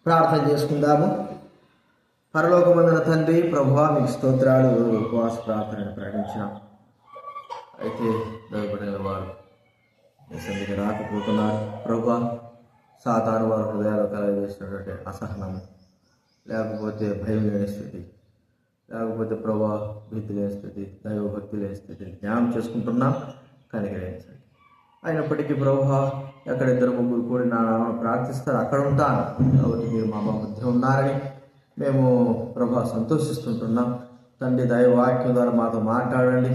ప్రార్థన చేసుకుందాము. పరలోకమందున తండ్రి, ప్రభువా మీకు స్తోత్రాలు. ఉపవాస ప్రార్థనను ప్రకటించినాం. అయితే దయపడిన వారు సన్నిధికి రాకపోతున్నారు. ప్రభువా, సాతాను వారు హృదయాలు కలగజేసినటువంటి అసహనము, లేకపోతే భయం లేని స్థితి, లేకపోతే ప్రభువా భీతి లేని స్థితి, దైవభక్తి లేని స్థితి జ్ఞానం చేసుకుంటున్నాం. కనికరించండి. అయినప్పటికీ ప్రభువా, ఎక్కడ ఇద్దరు ముగ్గురు కూడి నా నామను ప్రార్థిస్తారు అక్కడ ఉంటాను. కాబట్టి మీరు మా మధ్య ఉన్నారని మేము ప్రభువా సంతోషిస్తుంటున్నాం. తండ్రి, దైవవాక్యం ద్వారా మాతో మాట్లాడండి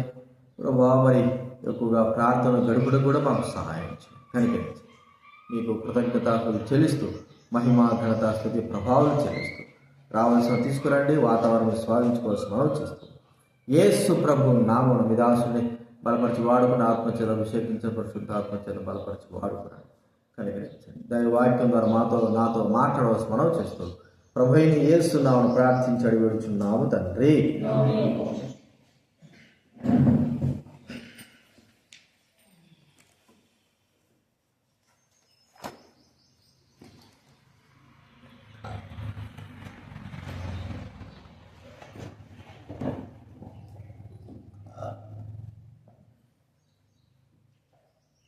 ప్రభువా. మరి ఎక్కువగా ప్రార్థన గడుపుడు కూడా మాకు సహాయం చేయండి, కనికరించండి. మీకు కృతజ్ఞతాస్తుతి చెల్లిస్తూ, మహిమా ఘనత స్తుతి ప్రభావం చెల్లిస్తూ రావాల్సిన తీసుకురండి. వాతావరణం స్వాదించుకోవాల్సిన మనం చేస్తాం. యేసు ప్రభు నామమున మీ దాసుని బలపరిచి వాడుకుని ఆత్మచేత అభిషేకించిన పరిశుద్ధ ఆత్మచేత బలపరిచి వాడుకున్నాను. కనికరించండి. దైవవాక్యం ద్వారా నాతో మాట్లాడవలసి మనం చేస్తూ ప్రభువుని యేసు నామమున ప్రార్థించి అడిగి వేడుచున్నాము తండ్రి.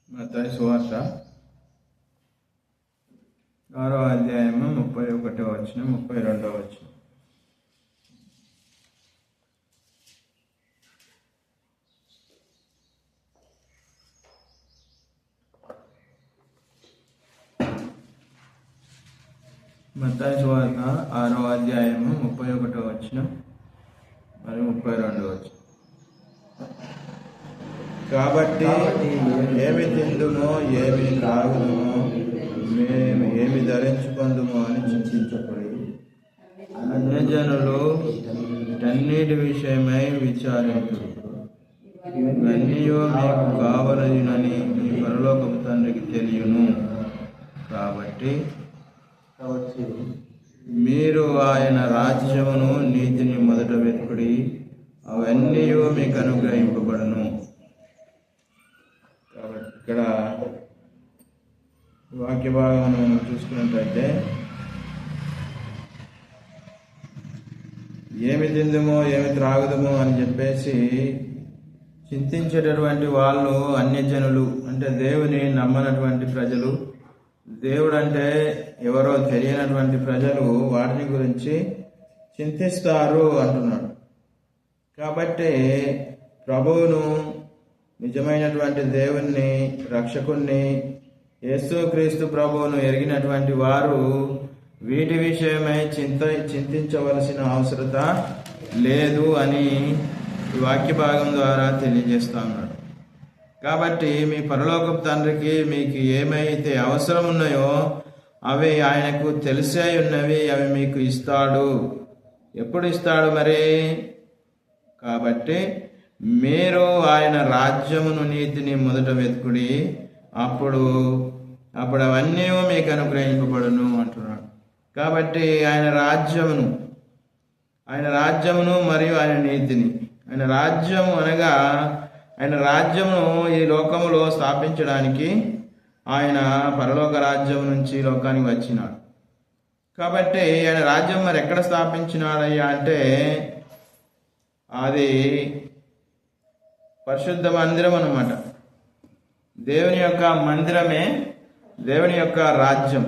మత్తయి సువార్త 6వ అధ్యాయము 31వ వచనం 32వ వచనం. మత్తయి సువార్త 6వ అధ్యాయము 31వ వచనం మరియు 32వ వచనం. కాబట్టి ఏమి తిందుమో, ఏమి త్రాగుదుమో, మేము ఏమి ధరించుకుందుమో అని చింతించబడి అన్యజనులు వీటన్నిటి విషయమై విచారించుడు. ఇవన్నీ మీకు కావలసినని మీ పరలోకపు తండ్రికి తెలియను. కాబట్టి మీరు ఆయన రాజ్యమును నీతిని మొదట వెతుకుడి, అవన్నీ మీకు అనుగ్రహింపబడును. కాబట్టి ఇక్కడ వాక్య భాగం మనం చూసుకున్నట్లయితే ఏమి తిందుమో, ఏమి త్రాగుదమో అని చెప్పేసి చింతించేటటువంటి వాళ్ళు అన్యజనులు, అంటే దేవుని నమ్మనటువంటి ప్రజలు, దేవుడు అంటే ఎవరో తెలియనటువంటి ప్రజలు వాటిని గురించి చింతిస్తారు అంటున్నాడు. కాబట్టి ప్రభువును, నిజమైనటువంటి దేవుణ్ణి, రక్షకుణ్ణి, యేసుక్రీస్తు ప్రభువును ఎరిగినటువంటి వారు వీటి విషయమై చింతించవలసిన అవసరత లేదు అని ఈ వాక్య భాగం ద్వారా తెలియజేస్తా ఉన్నాడు. కాబట్టి మీ పరలోకపు తండ్రికి మీకు ఏమైతే అవసరం ఉన్నాయో అవి ఆయనకు తెలిసే ఉన్నవి, అవి మీకు ఇస్తాడు. ఎప్పుడు ఇస్తాడు మరి? కాబట్టి మీరు ఆయన రాజ్యమును, నీతిని మొదట వెతుకుడి, అప్పుడు అవన్నీ మీకు అనుగ్రహింపబడును అంటున్నాడు. కాబట్టి ఆయన రాజ్యమును మరియు ఆయన నీతిని, ఆయన రాజ్యము అనగా ఆయన రాజ్యమును ఈ లోకములో స్థాపించడానికి ఆయన పరలోక రాజ్యం నుంచి లోకానికి వచ్చినాడు. కాబట్టి ఆయన రాజ్యం మరి ఎక్కడ స్థాపించినాడయ్యా అంటే అది పరిశుద్ధ మందిరం అన్నమాట. దేవుని యొక్క మందిరమే దేవుని యొక్క రాజ్యం.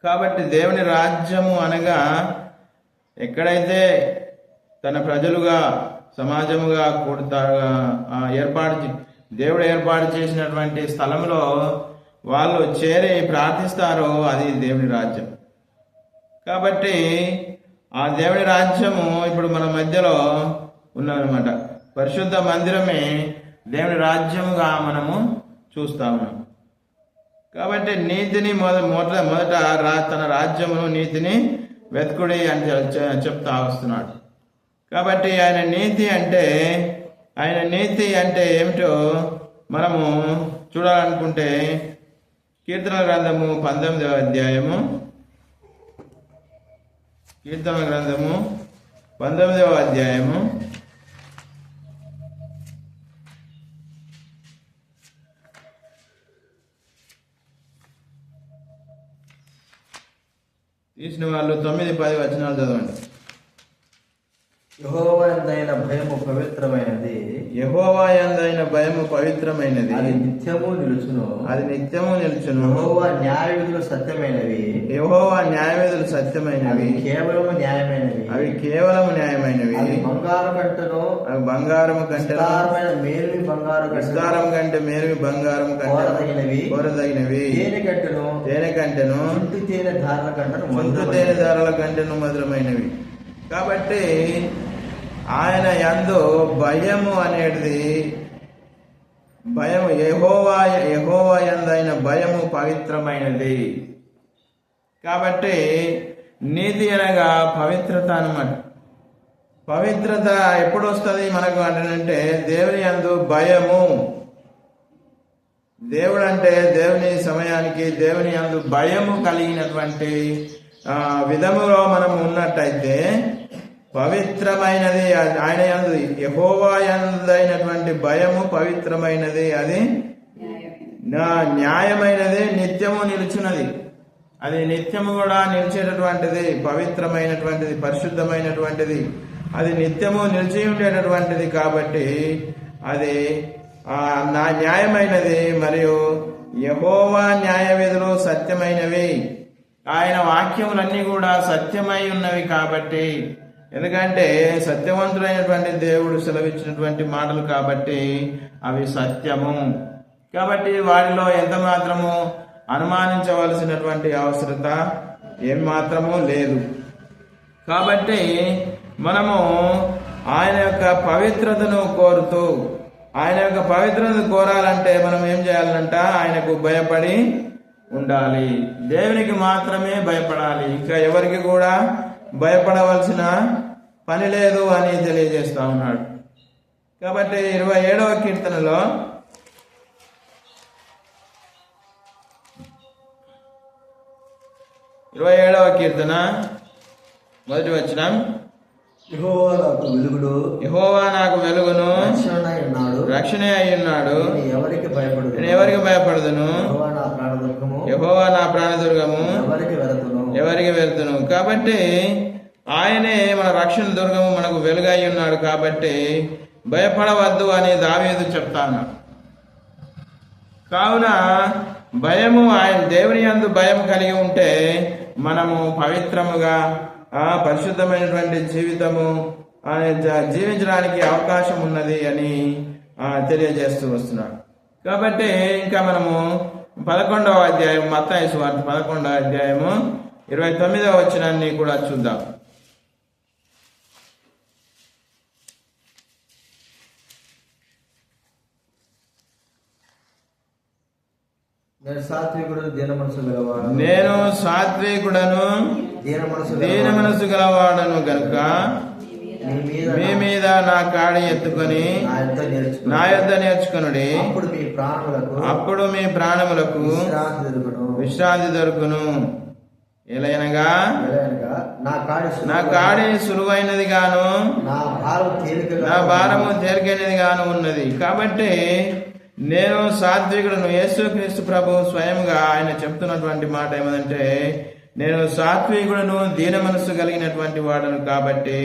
కాబట్టి దేవుని రాజ్యము అనగా ఎక్కడైతే తన ప్రజలుగా, సమాజముగా దేవుడు ఏర్పాటు చేసినటువంటి స్థలంలో వాళ్ళు చేరి ప్రార్థిస్తారో అది దేవుని రాజ్యం. కాబట్టి ఆ దేవుని రాజ్యము ఇప్పుడు మన మధ్యలో ఉన్నదన్నమాట. పరిశుద్ధ మందిరమే దేవుని రాజ్యముగా మనము చూస్తా ఉన్నాం. కాబట్టి నీతిని మొదట తన రాజ్యమును, నీతిని వెతుకుడి అని చెప్తా వస్తున్నాడు. కాబట్టి ఆయన నీతి అంటే ఏమిటో మనము చూడాలనుకుంటే కీర్తన గ్రంథము 19వ అధ్యాయము, కీర్తన గ్రంథము 19వ అధ్యాయము 1 తీసిన వాళ్ళు 9-10 వచనాలు చదవండి. యెహోవా యందైన భయము పవిత్రమైనది, యెహోవా యందైన భయము పవిత్రమైనది, అది నిత్యము నిలుచును. అది నిత్యము నిలుచును. యెహోవా న్యాయ విధులు సత్యమైనవి, యెహోవా న్యాయవిధులు సత్యమైనవి, అవి కేవలము న్యాయమైనవి. అవి కేవలము న్యాయమైనవి. అవి బంగారు కంటను, అవి బంగారము కంటే విస్తారమైన మేలువి బంగారు కంటెను, విస్తారం కంటే మేలువి బంగారము కంటే కోరదగినవి, కోరదగినవి, తేనె కంటెను, తేనె కంటెను చుంటి తేనె ధారల కంటను ముందు మధురమైనవి. తేనె ధారల కంటెను మధురమైనవి. కాబట్టి ఆయన యందు భయము అనేది, భయము యెహోవా యందైన భయము పవిత్రమైనది. కాబట్టి నీతి అనగా పవిత్రత అన్నమాట. పవిత్రత ఎప్పుడు వస్తుంది మనకు అంటే దేవుని యందు భయము. దేవుడు అంటే దేవుని సమయానికి దేవుని యందు భయము కలిగినటువంటి విధములో మనం ఉన్నట్టయితే పవిత్రమైనది ఆయన యందు యెహోవా యందైనటువంటి భయము పవిత్రమైనది, అది న్యాయమైనది, నిత్యము నిలుచున్నది. అది నిత్యము కూడా నిలిచేటటువంటిది, పవిత్రమైనటువంటిది, పరిశుద్ధమైనటువంటిది, అది నిత్యము నిలిచి ఉండేటటువంటిది. కాబట్టి అది నా న్యాయమైనది. మరియు యెహోవా న్యాయ విధులు సత్యమైనవి. ఆయన వాక్యములన్నీ కూడా సత్యమై ఉన్నవి. కాబట్టి ఎందుకంటే సత్యవంతుడైనటువంటి దేవుడు సెలవిచ్చినటువంటి మాటలు కాబట్టి అవి సత్యము. కాబట్టి వాటిలో ఎంత మాత్రము అనుమానించవలసినటువంటి అవసరత ఏం మాత్రము లేదు. కాబట్టి మనము ఆయన యొక్క పవిత్రతను కోరుతూ, ఆయన యొక్క పవిత్రతను కోరాలంటే మనం ఏం చేయాలంట? ఆయనకు భయపడి ఉండాలి. దేవునికి మాత్రమే భయపడాలి. ఇంకా ఎవరికి కూడా భయపడవలసిన పని లేదు అని తెలియజేస్తా ఉన్నాడు. కాబట్టి 27వ కీర్తనలో 27వ కీర్తన మొదటి వచనం, యెహోవా నాకు వెలుగుడు, యెహోవా నాకు వెలుగును, రక్షణ అయి ఉన్నాడు, నేను ఎవరికి భయపడదును, యెహోవా నా ప్రాణదుర్గము, యెహోవా నా ప్రాణదుర్గము, ఎవరికి వెళుతును. కాబట్టి ఆయనే మన రక్షణ దుర్గము, మనకు వెలుగై ఉన్నాడు. కాబట్టి భయపడవద్దు అని దావీదు చెప్తాను. కావున భయము, ఆయన దేవుని యందు భయం కలిగి ఉంటే మనము పవిత్రముగా పరిశుద్ధమైనటువంటి జీవితము జీవించడానికి అవకాశం ఉన్నది అని తెలియజేస్తూ వస్తున్నాడు. కాబట్టి ఇంకా మనము 11వ అధ్యాయం, మత్తయి సువార్త 11వ అధ్యాయము 29వ వచనాన్ని కూడా చూద్దాం. నేను సాత్వికుడను, దీన మనసు గలవాడను గనుక మీ మీద నా కాడి ఎత్తుకొని నా యొద్ద నేర్చుకొనుడి, అప్పుడు మీ ప్రాణములకు విశ్రాంతి దొరుకును. ఎలయనగా నా కాడి సులువైనది గాను నా భారము తేలికైనది గాను ఉన్నది. కాబట్టి నేను సాత్వికుడను. యేసుక్రీస్తు ప్రభు స్వయంగా ఆయన చెప్తున్నటువంటి మాట ఏమంటే, నేను సాత్వికుడను, దీన మనస్సు కలిగినటువంటి వాడను. కాబట్టి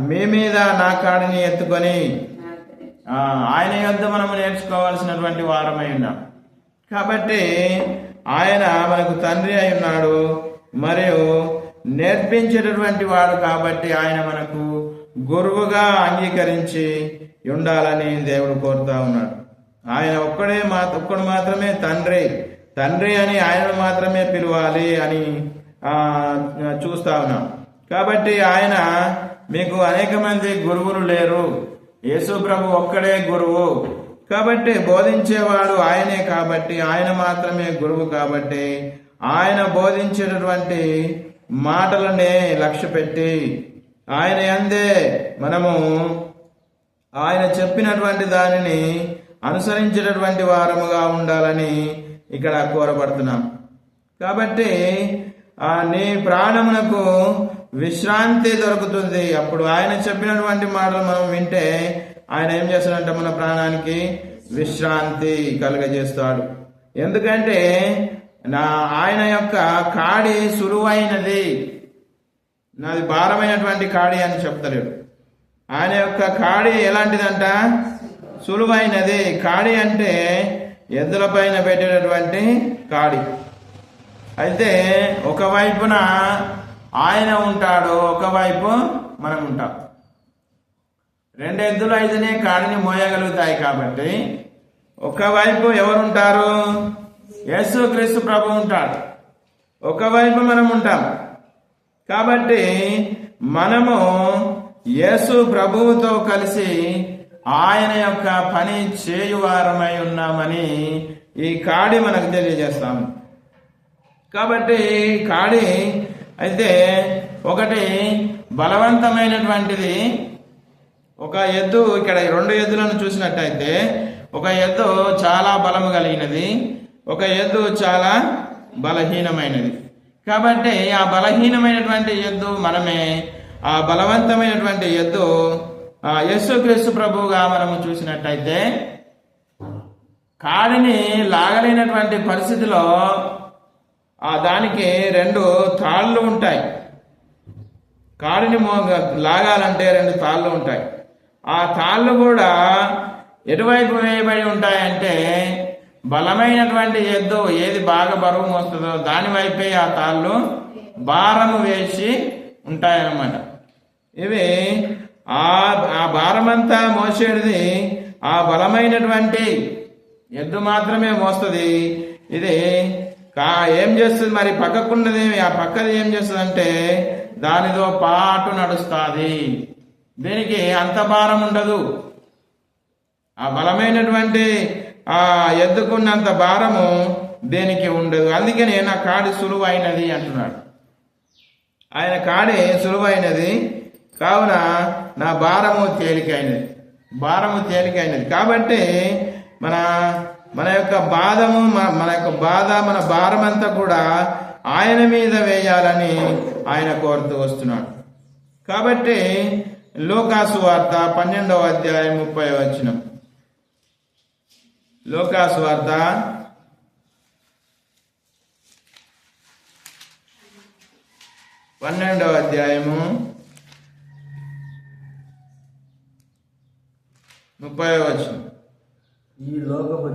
మీ మీద నా కాడిని ఎత్తుకొని ఆయన యొద్ద మనము నేర్చుకోవాల్సినటువంటి వారమై ఉన్నాం. కాబట్టి ఆయన మనకు తండ్రి అయి ఉన్నాడు మరియు నేర్పించేటటువంటి వాడు. కాబట్టి ఆయన మనకు గురువుగా అంగీకరించి ఉండాలని దేవుడు కోరుతా ఉన్నాడు. ఆయన ఒక్కడు మాత్రమే తండ్రి అని ఆయన మాత్రమే పిలవాలి అని చూస్తా ఉన్నాం. కాబట్టి ఆయన మీకు అనేక మంది గురువులు లేరు, యేసు ప్రభు ఒక్కడే గురువు. కాబట్టి బోధించేవాడు ఆయనే. కాబట్టి ఆయన మాత్రమే గురువు. కాబట్టి ఆయన బోధించేటటువంటి మాటలనే లక్ష్య పెట్టి ఆయన యందే మనము ఆయన చెప్పినటువంటి దానిని అనుసరించేటటువంటి వారముగా ఉండాలని ఇక్కడ కోరబడుతున్నాం. కాబట్టి నీ ప్రాణమునకు విశ్రాంతి దొరుకుతుంది. అప్పుడు ఆయన చెప్పినటువంటి మాటలు మనం వింటే ఆయన ఏం చేస్తాడంటే మన ప్రాణానికి విశ్రాంతి కలుగజేస్తాడు. ఎందుకంటే ఆయన యొక్క కాడి సులువైనది, నాది భారమైనటువంటి కాడి అని చెప్తలేడు. ఆయన యొక్క కాడి ఎలాంటిదంట? సులువైనది. కాడి అంటే ఎద్దుల పైన పెట్టేటటువంటి కాడి. అయితే ఒకవైపున ఆయన ఉంటాడు, ఒకవైపు మనం ఉంటాం. రెండు ఎద్దులు అయితేనే కాడిని మోయగలుగుతాయి. కాబట్టి ఒకవైపు ఎవరుంటారు? యేసుక్రీస్తు ప్రభు ఉంటాడు, ఒకవైపు మనం ఉంటాం. కాబట్టి మనము యేసు ప్రభువుతో కలిసి ఆయన యొక్క పని చేయువారమై ఉన్నామని ఈ కాడి మనకు తెలియజేస్తాము. కాబట్టి కాడి అయితే ఒకటి బలవంతమైనటువంటిది. ఒక ఎద్దు, ఇక్కడ రెండు ఎద్దులను చూసినట్టయితే ఒక ఎద్దు చాలా బలము కలిగినది, ఒక ఎద్దు చాలా బలహీనమైనది. కాబట్టి ఆ బలహీనమైనటువంటి ఎద్దు మనమే, ఆ బలవంతమైనటువంటి ఎద్దు యేసుక్రీస్తు ప్రభువుగా మనము చూసినట్టయితే కాడిని లాగలేనటువంటి పరిస్థితిలో దానికి రెండు తాళ్ళు ఉంటాయి. కాడిని లాగాలంటే రెండు తాళ్ళు ఉంటాయి. ఆ తాళ్ళు కూడా ఎటువైపు వేయబడి ఉంటాయంటే బలమైనటువంటి ఎద్దు ఏది బాగా బరువు మోస్తుందో దాని వైపే ఆ తాళ్ళు భారము వేసి ఉంటాయన్నమాట. ఇవి ఆ భారమంతా మోసేది ఆ బలమైనటువంటి ఎద్దు మాత్రమే మోస్తుంది. ఇది ఏం చేస్తుంది మరి? పక్కకున్నది, ఆ పక్కది ఏం చేస్తుంది అంటే దానితో పాటు నడుస్తుంది. దీనికి అంత భారం ఉండదు. ఆ బలమైనటువంటి ఆ ఎద్దుకున్నంత భారము దేనికి ఉండదు. అందుకని నా కాడి సులువైనది అంటున్నాడు. ఆయన కాడి సులువైనది కావున నా భారము తేలికైనది. భారము తేలికైనది కాబట్టి మన యొక్క బాధము, మన యొక్క బాధ, మన భారమంతా కూడా ఆయన మీద వేయాలని ఆయన కోరుతూ వస్తున్నాడు. కాబట్టి లూకాసు వార్త 12వ అధ్యాయం 30వ వచనం. లూకాసు వార్త 12వ అధ్యాయము 30వ వచనం. ఈ లోకపు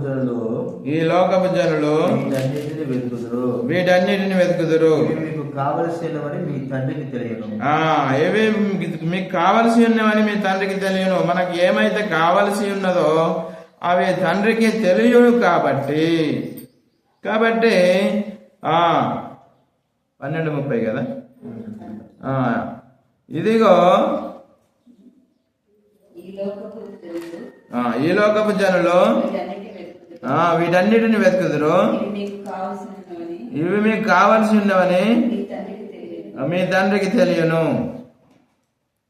జనులు వీటన్నిటిని వెతుకుదురు, మీకు కావలసినవని మీ తండ్రికి తెలియను. ఏవి మీకు కావలసి ఉన్నవని మీ తండ్రికి తెలియను. మనకి ఏమైతే కావలసి ఉన్నదో అవి తండ్రికి తెలియదు. కాబట్టి 12:30 కదా. ఇదిగో ఈ లోకపు జనులు వీటన్నిటిని వెతుకుదురు, ఇవి మీకు కావలసి ఉన్నవని మీ తండ్రికి తెలియను.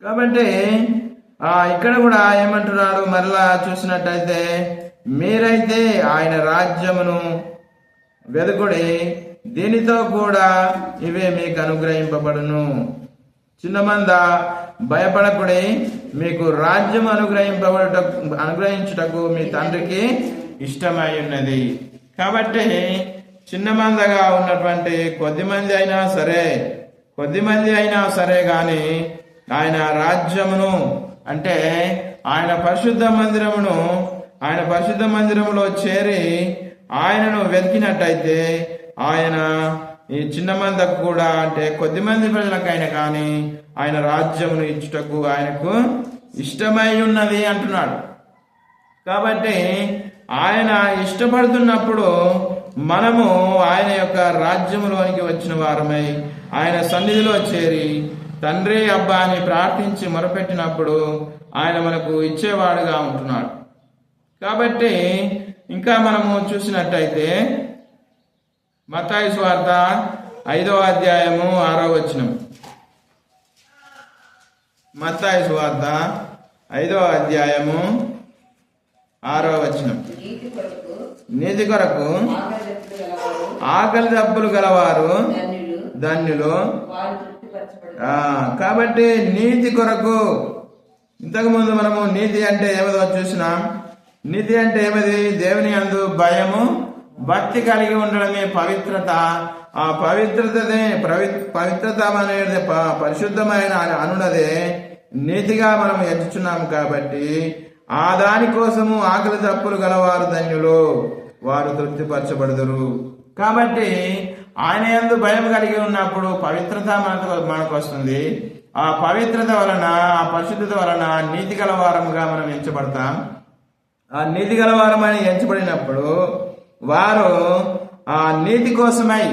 కాబట్టి ఇక్కడ కూడా ఏమంటున్నాడు? మరలా చూసినట్టయితే మీరైతే ఆయన రాజ్యమును వెదుకుడి, దీనితో కూడా ఇవే మీకు అనుగ్రహింపబడును. మంద భయపడకుడి, మీకు రాజ్యం అనుగ్రహించుటకు మీ తండ్రికి ఇష్టమై ఉన్నది. కాబట్టి చిన్నమందగా ఉన్నటువంటి కొద్దిమంది అయినా సరే గాని ఆయన రాజ్యమును అంటే ఆయన పరిశుద్ధ మందిరములో చేరి ఆయనను వెతికినట్టయితే ఆయన ఈ చిన్న మందకు కూడా అంటే కొద్ది మంది ప్రజలకైనా కానీ ఆయన రాజ్యమును ఇచ్చుటకు ఆయనకు ఇష్టమై ఉన్నది అంటున్నాడు. కాబట్టి ఆయన ఇష్టపడుతున్నప్పుడు మనము ఆయన యొక్క రాజ్యములోనికి వచ్చిన వారమై ఆయన సన్నిధిలో చేరి తండ్రి అబ్బా అని ప్రార్థించి మొరపెట్టినప్పుడు ఆయన మనకు ఇచ్చేవాడుగా ఉంటున్నాడు. కాబట్టి ఇంకా మనము చూసినట్టయితే మత్తయి సువార్త 5వ అధ్యాయము 6వ వచనం. మత్తయి సువార్త 5వ అధ్యాయము 6వ వచనం. నీతి కొరకు ఆకలి దప్పులు గలవారు ధన్యులు. కాబట్టి నీతి కొరకు, ఇంతకు ముందు మనము నీతి అంటే ఏమదో చూసినాం. నీతి అంటే ఏమది? దేవుని యందు భయము భక్తి కలిగి ఉండడమే పవిత్రత. ఆ పవిత్రత అనేది పరిశుద్ధమైన అనున్నదే నీతిగా మనం ఎంచుచున్నాము. కాబట్టి ఆ దానికోసము ఆకలి దప్పులు గలవారు ధన్యులు, వారు తృప్తిపరచబడదురు. కాబట్టి ఆయన యందు భయం కలిగి ఉన్నప్పుడు పవిత్రత మనకు వస్తుంది. ఆ పవిత్రత వలన, ఆ పరిశుద్ధత వలన నీతి గలవారముగా మనం ఎంచబడతాం. ఆ నీతి గలవారం అని ఎంచబడినప్పుడు వారు ఆ నీతి కోసమై,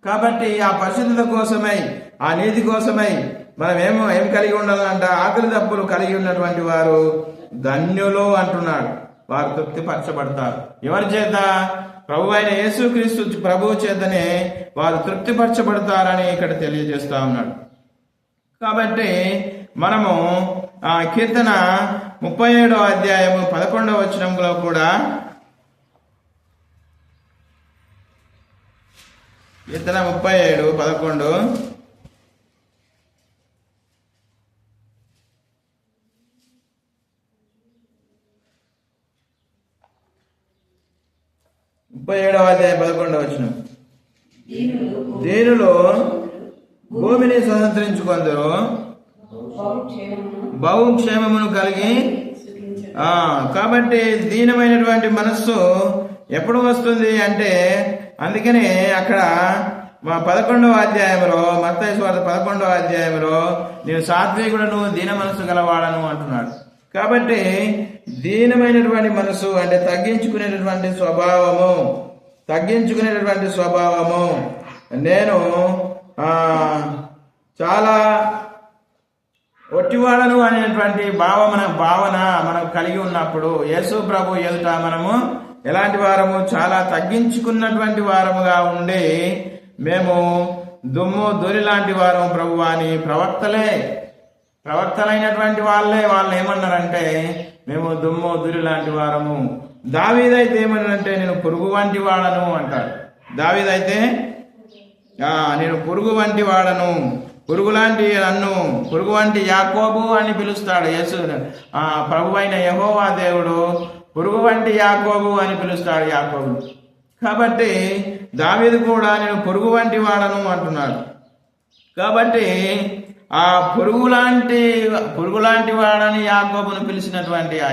కాబట్టి ఆ పరిశుద్ధత కోసమై, ఆ నీతి కోసమై మనం ఏం కలిగి ఉండాలంట? ఆకలి దప్పులు కలిగి ఉన్నటువంటి వారు ధన్యులు అంటున్నాడు. వారు తృప్తిపరచబడతారు. ఎవరి చేత? ప్రభు అయిన యేసుక్రీస్తు ప్రభువు చేతనే వారు తృప్తిపరచబడతారని ఇక్కడ తెలియజేస్తా ఉన్నాడు. కాబట్టి మనము ఆ కీర్తన 37వ అధ్యాయము 11వ వచనంలో కూడా, కీర్తన 37:11, అధ్యాయం 11వ వచనం, దీనులు భూమిని స్వతంత్రించుకొందరు, బహుక్షేమమును కలిగి. కాబట్టి దీనమైనటువంటి మనస్సు ఎప్పుడు వస్తుంది అంటే, అందుకనే అక్కడ 11వ అధ్యాయంలో, మత్తయి సువార్త 11వ అధ్యాయంలో నేను సాత్వికుడను దీన మనస్సు గలవాడను అంటున్నాడు. కాబట్టి దీనమైనటువంటి మనసు అంటే తగ్గించుకునేటటువంటి స్వభావము. నేను చాలా ఒట్టివాడను అనేటువంటి భావన మనకు కలిగి ఉన్నప్పుడు యేసు ప్రభు ఎదుట మనము ఎలాంటి వారము? చాలా తగ్గించుకున్నటువంటి వారముగా ఉండి, మేము దుమ్ము ధూళి లాంటి వారం ప్రభువా అని ప్రవక్తలైనటువంటి వాళ్ళు ఏమన్నారంటే, మేము దుమ్ము ధూళి లాంటి వారము. దావీదైతే ఏమన్నారంటే, నేను పురుగు వంటి వాడను అంటాడు. దావీదైతే నేను పురుగు వంటి వాడను, పురుగు లాంటి నన్ను, పురుగు వంటి యాకోబు అని పిలుస్తాడు యేసు. ప్రభు అయిన యెహోవా దేవుడు పురుగు వంటి యాకోబు అని పిలుస్తాడు యాకోబు. కాబట్టి దావీదు కూడా నేను పురుగు వంటి వాడను అంటున్నాడు. కాబట్టి ఆ పురుగు లాంటి వాడని యాకోబును పిలిచినటువంటి ఆ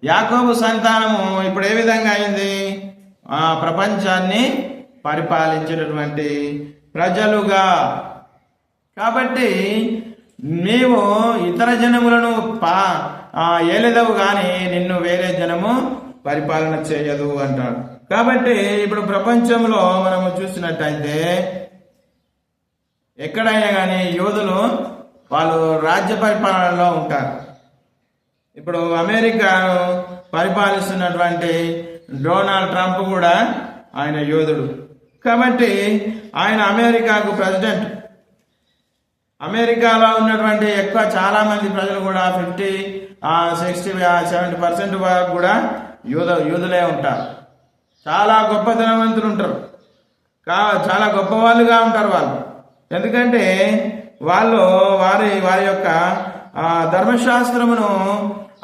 యాకోబు సంతానము ఇప్పుడు ఏ విధంగా అయింది? ఆ ప్రపంచాన్ని పరిపాలించినటువంటి ప్రజలుగా. కాబట్టి నీవు ఇతర జనములను ఏలేదవు గాని నిన్ను వేరే జనము పరిపాలన చేయదు అంటాడు. కాబట్టి ఇప్పుడు ప్రపంచంలో మనము చూసినట్టయితే ఎక్కడైనా కానీ యోధులు వాళ్ళు రాజ్య పరిపాలనలో ఉంటారు. ఇప్పుడు అమెరికాను పరిపాలిస్తున్నటువంటి డొనాల్డ్ ట్రంప్ కూడా ఆయన యోధుడు. కాబట్టి ఆయన అమెరికాకు ప్రెసిడెంట్. అమెరికాలో ఉన్నటువంటి చాలా మంది ప్రజలు కూడా 50-60-70% వరకు కూడా యూదులే ఉంటారు. చాలా గొప్ప ధనవంతులు ఉంటారు, చాలా గొప్ప వాళ్ళుగా ఉంటారు వాళ్ళు. ఎందుకంటే వాళ్ళు వారి యొక్క ధర్మశాస్త్రమును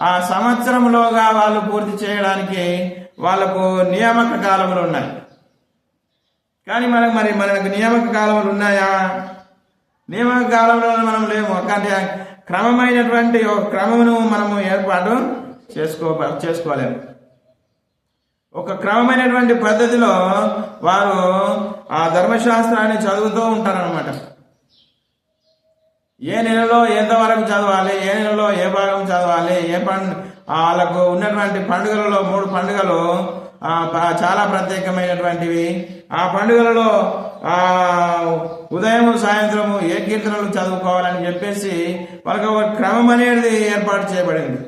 ఆ సంవత్సరంలోగా వాళ్ళు పూర్తి చేయడానికి వాళ్ళకు నియామక కాలములు ఉన్నాయి. కానీ మనకు నియామక కాలములు ఉన్నాయా? నియామక కాలంలో మనం లేము. కానీ క్రమమైనటువంటి ఒక క్రమమును మనము ఏర్పాటు చేసుకోలేము. ఒక క్రమమైనటువంటి పద్ధతిలో వారు ఆ ధర్మశాస్త్రాన్ని చదువుతూ ఉంటారనమాట. ఏ నెలలో ఎంతవరకు చదవాలి, ఏ నెలలో ఏ భాగం చదవాలి, వాళ్ళకు ఉన్నటువంటి పండుగలలో 3 పండుగలు చాలా ప్రత్యేకమైనటువంటివి. ఆ పండుగలలో ఉదయం సాయంత్రము ఏ కీర్తనలు చదువుకోవాలని చెప్పేసి వాళ్ళకి ఒక క్రమం అనేది ఏర్పాటు చేయబడింది.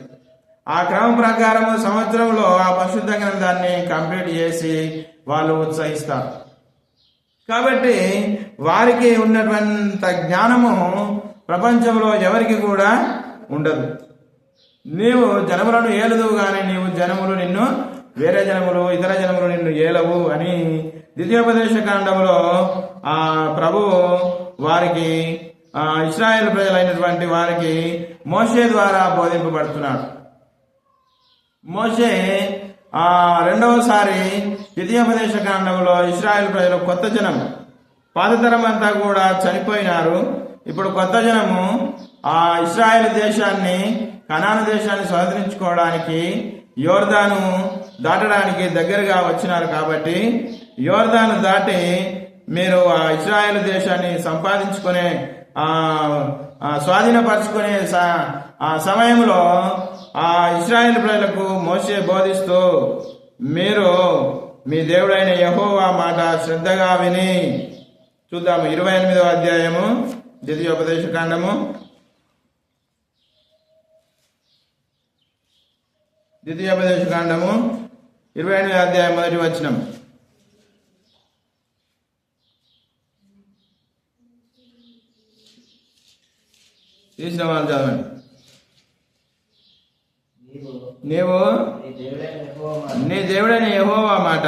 ఆ క్రమం ప్రకారము సంవత్సరంలో ఆ పరిశుద్ధ గ్రంథాన్ని కంప్లీట్ చేసి వాళ్ళు ఉత్సహిస్తారు. కాబట్టి వారికి ఉన్నటువంటి జ్ఞానము ప్రపంచంలో ఎవరికి కూడా ఉండదు. నీవు జనములను ఏలదువు కానీ నీవు నిన్ను వేరే జనములు ఇతర జనములు నిన్ను ఏలవు అని ద్వితీయోపదేశ కాండంలో ప్రభు వారికి ఇశ్రాయేలు ప్రజలైనటువంటి వారికి మోషే ద్వారా బోధింపబడుతున్నాడు. మోషే రెండవసారి ద్వితీయోపదేశ కాండంలో ఇశ్రాయేల్ ప్రజలు కొత్త జనం, పాతతరం అంతా కూడా చనిపోయినారు. ఇప్పుడు కొత్త జనము ఆ ఇశ్రాయేల్ దేశాన్ని, కనాను దేశాన్ని స్వాధీనించుకోవడానికి యోర్దాను దాటడానికి దగ్గరగా వచ్చినారు. కాబట్టి యోర్దాను దాటి మీరు ఆ ఇశ్రాయేల్ దేశాన్ని సంపాదించుకునే స్వాధీనపరచుకునే ఆ సమయంలో ఆ ఇశ్రాయేల్ ప్రజలకు మోషే బోధిస్తూ, మీరు మీ దేవుడైన యెహోవా మాట శ్రద్ధగా విని, చూద్దాము 28వ అధ్యాయము ద్వితీయోపదేశ కాండము, 28వ అధ్యాయం 1వ వచనం. తీసిన వాళ్ళు చదవండి. నీవు నీ దేవుడైన యెహోవా మాట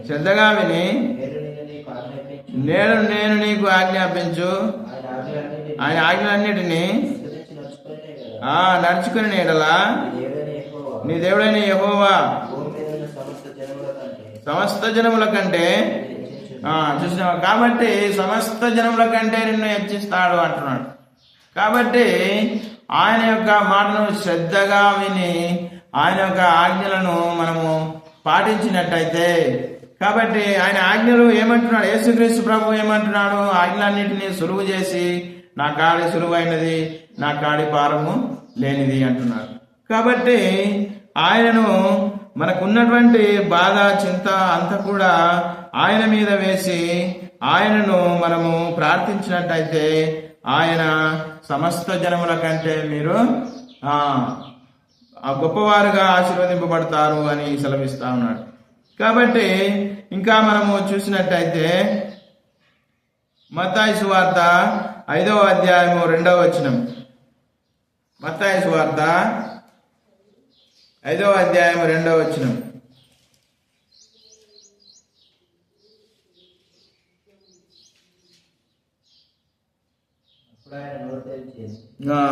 శ్రద్ధగా విని నేను నీకు ఆజ్ఞాపించు ఆయన ఆజ్ఞలన్నిటినీ నడుచుకుని నీడలా నీ దేవుడైన యెహోవా సమస్త జనముల కంటే చూసినావా. కాబట్టి సమస్త జనముల కంటే నిన్ను హెచ్చిస్తాడు అంటున్నాడు. కాబట్టి ఆయన యొక్క మాటను శ్రద్ధగా విని ఆయన యొక్క ఆజ్ఞలను మనము పాటించినట్టయితే, కాబట్టి ఆయన ఆజ్ఞలు ఏమంటున్నాడు, యేసుక్రీస్తు ప్రభు ఏమంటున్నాడు, ఆజ్ఞలన్నింటినీ సులువు చేసి నా కాడి సులువైనది నా కాడి భారము లేనిది అంటున్నాడు. కాబట్టి ఆయనను మనకున్నటువంటి బాధ చింత అంతా కూడా ఆయన మీద వేసి ఆయనను మనము ప్రార్థించినట్టయితే ఆయన సమస్త జనముల కంటే మీరు గొప్పవారుగా ఆశీర్వదింపబడతారు అని సెలవిస్తా ఉన్నాడు. కాబట్టి ఇంకా మనము చూసినట్టయితే మత్తయి సువార్త 5వ అధ్యాయము 2వ వచనం. మత్తయి సువార్త 5వ అధ్యాయము 2వ వచనం.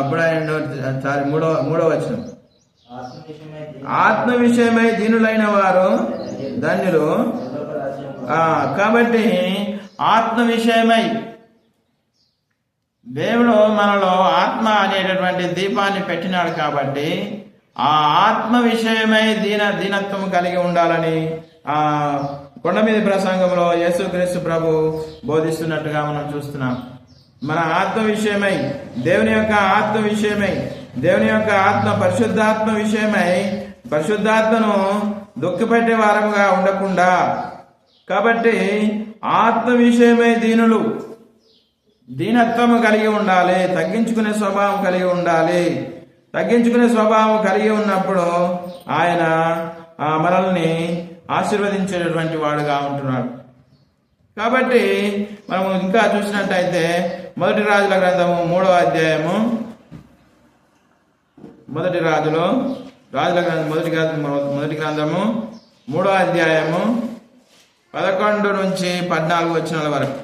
అప్పుడు ఆయన మూడవ వచనం. ఆత్మ విషయమై దీనులైన వారు ధన్యులు. కాబట్టి ఆత్మ విషయమై దేవుడు మనలో ఆత్మ అనేటటువంటి దీపాన్ని పెట్టినాడు. కాబట్టి ఆ ఆత్మ విషయమై దీనత్వం కలిగి ఉండాలని కొండ మీద ప్రసంగంలో యేసుక్రీస్తు ప్రభు బోధిస్తున్నట్టుగా మనం చూస్తున్నాం. మన ఆత్మ విషయమై, దేవుని యొక్క ఆత్మ విషయమై, దేవుని యొక్క ఆత్మ పరిశుద్ధాత్మ విషయమై పరిశుద్ధాత్మను దుఃఖపెట్టే వారముగా ఉండకుండా, కాబట్టి ఆత్మ విషయమై దీనత్వము కలిగి ఉండాలి, తగ్గించుకునే స్వభావం కలిగి ఉండాలి. తగ్గించుకునే స్వభావం కలిగి ఉన్నప్పుడు ఆయన మనల్ని ఆశీర్వదించేటటువంటి వాడుగా ఉంటున్నాడు. కాబట్టి మనము ఇంకా చూసినట్టయితే మొదటి రాజుల గ్రంథము 3వ అధ్యాయము, మొదటి గ్రంథము 3వ అధ్యాయము 11 నుంచి 14 వచనాల వరకు.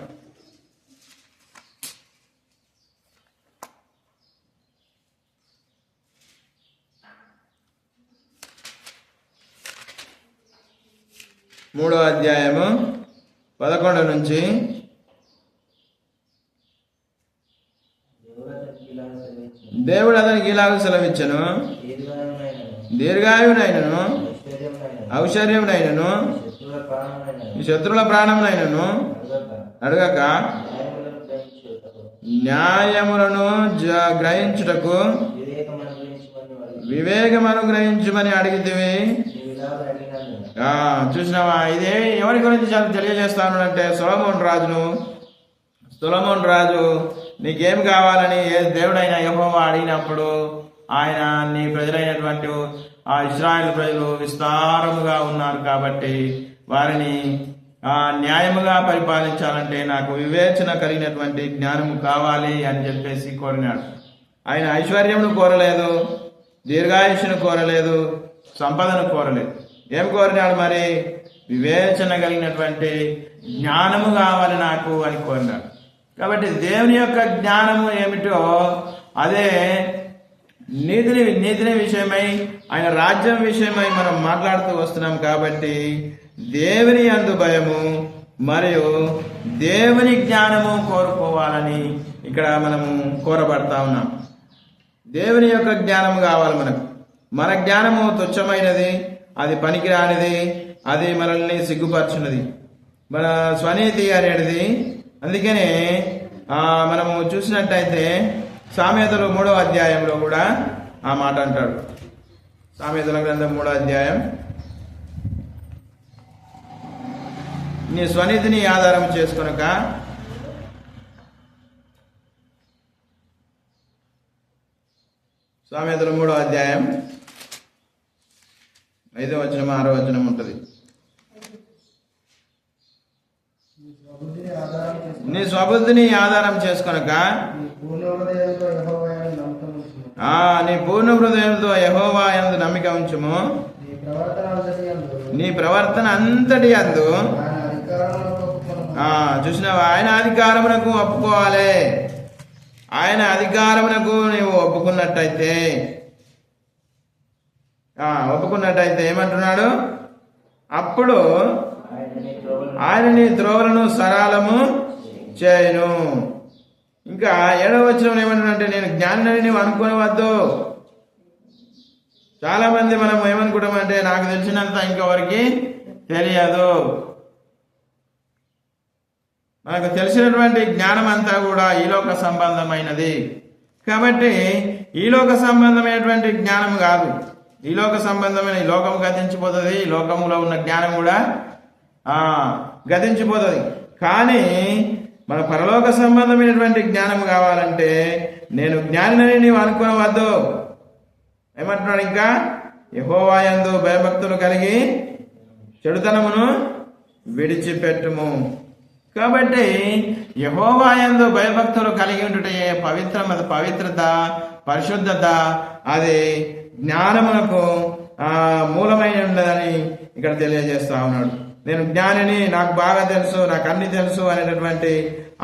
మూడో అధ్యాయము 11 నుంచి దేవుడు అతనికి ఇలాగ సెలవిచ్చెను, దీర్ఘాయునైనను ఐశ్వర్యమునైనను శత్రువుల ప్రాణమునైనను అడగక న్యాయములను గ్రహించుటకు వివేకమను గ్రహించమని అడిగితివి. చూసినావా, ఇదే ఎవరి గురించి చాలా తెలియజేస్తాను అంటే సొలొమోను రాజు నీకేం కావాలని దేవుడైన యెహోవా అడిగినప్పుడు ఆయన నీ ప్రజలైనటువంటి ఆ ఇశ్రాయేలు ప్రజలు విస్తారముగా ఉన్నారు కాబట్టి వారిని న్యాయముగా పరిపాలించాలంటే నాకు వివేచన కలిగినటువంటి జ్ఞానము కావాలి అని చెప్పేసి కోరినాడు. ఆయన ఐశ్వర్యమును కోరలేదు, దీర్ఘాయుష్ను కోరలేదు, సంపదను కోరలేదు. ఏం కోరినాడు మరి? వివేచన కలిగినటువంటి జ్ఞానము కావాలి నాకు అని కోరినాడు. కాబట్టి దేవుని యొక్క జ్ఞానము ఏమిటో అదే నీతిని విషయమై ఆయన రాజ్యం విషయమై మనం మాట్లాడుతూ వస్తున్నాం కాబట్టి దేవుని యందు భయము మరియు దేవుని జ్ఞానము కోరుకోవాలని ఇక్కడ మనము కోరబడతా ఉన్నాం. దేవుని యొక్క జ్ఞానము కావాలి మనకు. మన జ్ఞానము తుచ్చమైనది, అది పనికిరానిది, అది మనల్ని సిగ్గుపరచున్నది, మన స్వనీతి అనేది. అందుకనే మనము చూసినట్టయితే సామెతలు 3వ అధ్యాయంలో కూడా ఆ మాట అంటాడు. సామెతల గ్రంథం 3వ అధ్యాయం, నీ స్వనీతిని ఆధారం చేసుకొనక సామెతలు 3వ అధ్యాయం 5వ వచనం 6వ వచనం ఉంటుంది. నీ స్వబుద్ధిని ఆధారం చేసుకొనక నీ పూర్ణ హృదయంతో యెహోవా యందు నమ్మిక ఉంచుము. నీ ప్రవర్తన అంతటి యందు చూసినావా, ఆయన అధికారమునకు ఒప్పుకోవాలి. ఆయన అధికారమునకు నీవు ఒప్పుకున్నట్టయితే ఏమంటున్నాడు? అప్పుడు ఆయన నీ త్రోవలను సరళము చేయను. ఇంకా 7వ వచనం ఏమంటున్నాడంటే, నేను జ్ఞానిని నీవు అనుకోవద్దు. చాలా మంది మనం ఏమనుకుంటామంటే, నాకు తెలిసినంత ఇంకెవరికి తెలియదు. మనకు తెలిసినటువంటి జ్ఞానం అంతా కూడా ఈలోక సంబంధమైనది. కాబట్టి ఈలోక సంబంధమైనటువంటి జ్ఞానం కాదు. ఈలోక సంబంధమైన ఈ లోకం గతించిపోతుంది, ఈ లోకంలో ఉన్న జ్ఞానం కూడా గతించిపోతుంది. కానీ మన పరలోక సంబంధమైనటువంటి జ్ఞానం కావాలంటే నేను జ్ఞానిని నీవు అనుకోవద్దు. ఏమంటున్నాడు ఇంకా? యెహోవా యందు భయభక్తులు కలిగి చెడుతనమును విడిచిపెట్టుము. కాబట్టి యెహోవా యందు భయభక్తులు కలిగి ఉంటే పవిత్రత, పరిశుద్ధత అది జ్ఞానమునకు మూలమైన ఉన్నదని ఇక్కడ తెలియజేస్తా ఉన్నాడు. నేను జ్ఞానిని, నాకు బాగా తెలుసు, నాకు అన్ని తెలుసు అనేటటువంటి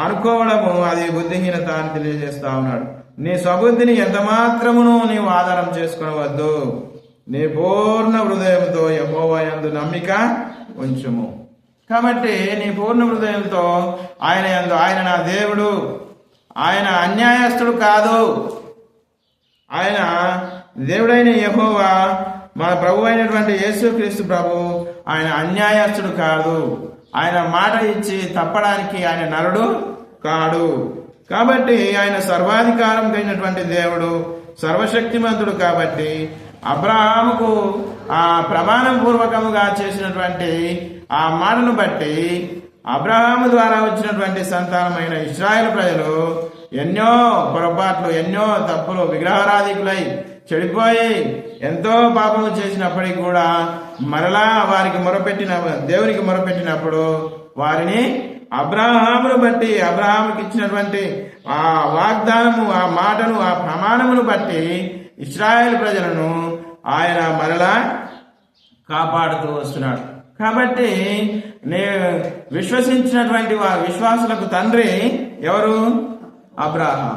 అనుకోవడము అది బుద్ధిహీనత అని తెలియజేస్తా ఉన్నాడు. నీ స్వబుద్ధిని ఎంత మాత్రమును నీవు ఆధారం చేసుకొనవద్దు. నీ పూర్ణ హృదయంతో యెహోవా యందు నమ్మిక ఉంచుము. కాబట్టి నీ పూర్ణ హృదయంతో ఆయన యందు, ఆయన నా దేవుడు, ఆయన అన్యాయస్తుడు కాదు. ఆయన దేవుడైన యెహోవా మన ప్రభు అయినటువంటి యేసుక్రీస్తు ప్రభు ఆయన అన్యాయస్తుడు కాదు. ఆయన మాట ఇచ్చి తప్పడానికి ఆయన నరుడు కాడు. కాబట్టి ఆయన సర్వాధికారం కలిగినటువంటి దేవుడు, సర్వశక్తిమంతుడు. కాబట్టి అబ్రహాముకు ప్రమాణం పూర్వకముగా చేసినటువంటి ఆ మాటను బట్టి అబ్రహాము ద్వారా వచ్చినటువంటి సంతానమైన ఇశ్రాయేలు ప్రజలు ఎన్నో పొరపాట్లు, ఎన్నో తప్పులు, విగ్రహారాధికులై చెడిపోయి ఎంతో పాపము చేసినప్పటికీ కూడా మరలా దేవునికి మొరపెట్టినప్పుడు వారిని అబ్రహామును బట్టి, అబ్రహాముకి ఇచ్చినటువంటి ఆ వాగ్దానము, ఆ మాటను, ఆ ప్రమాణమును బట్టి ఇశ్రాయేలు ప్రజలను ఆయన మరలా కాపాడుతూ వస్తున్నాడు. కాబట్టి నేను విశ్వసించినటువంటి విశ్వాసులకు తండ్రి ఎవరు? అబ్రహాం.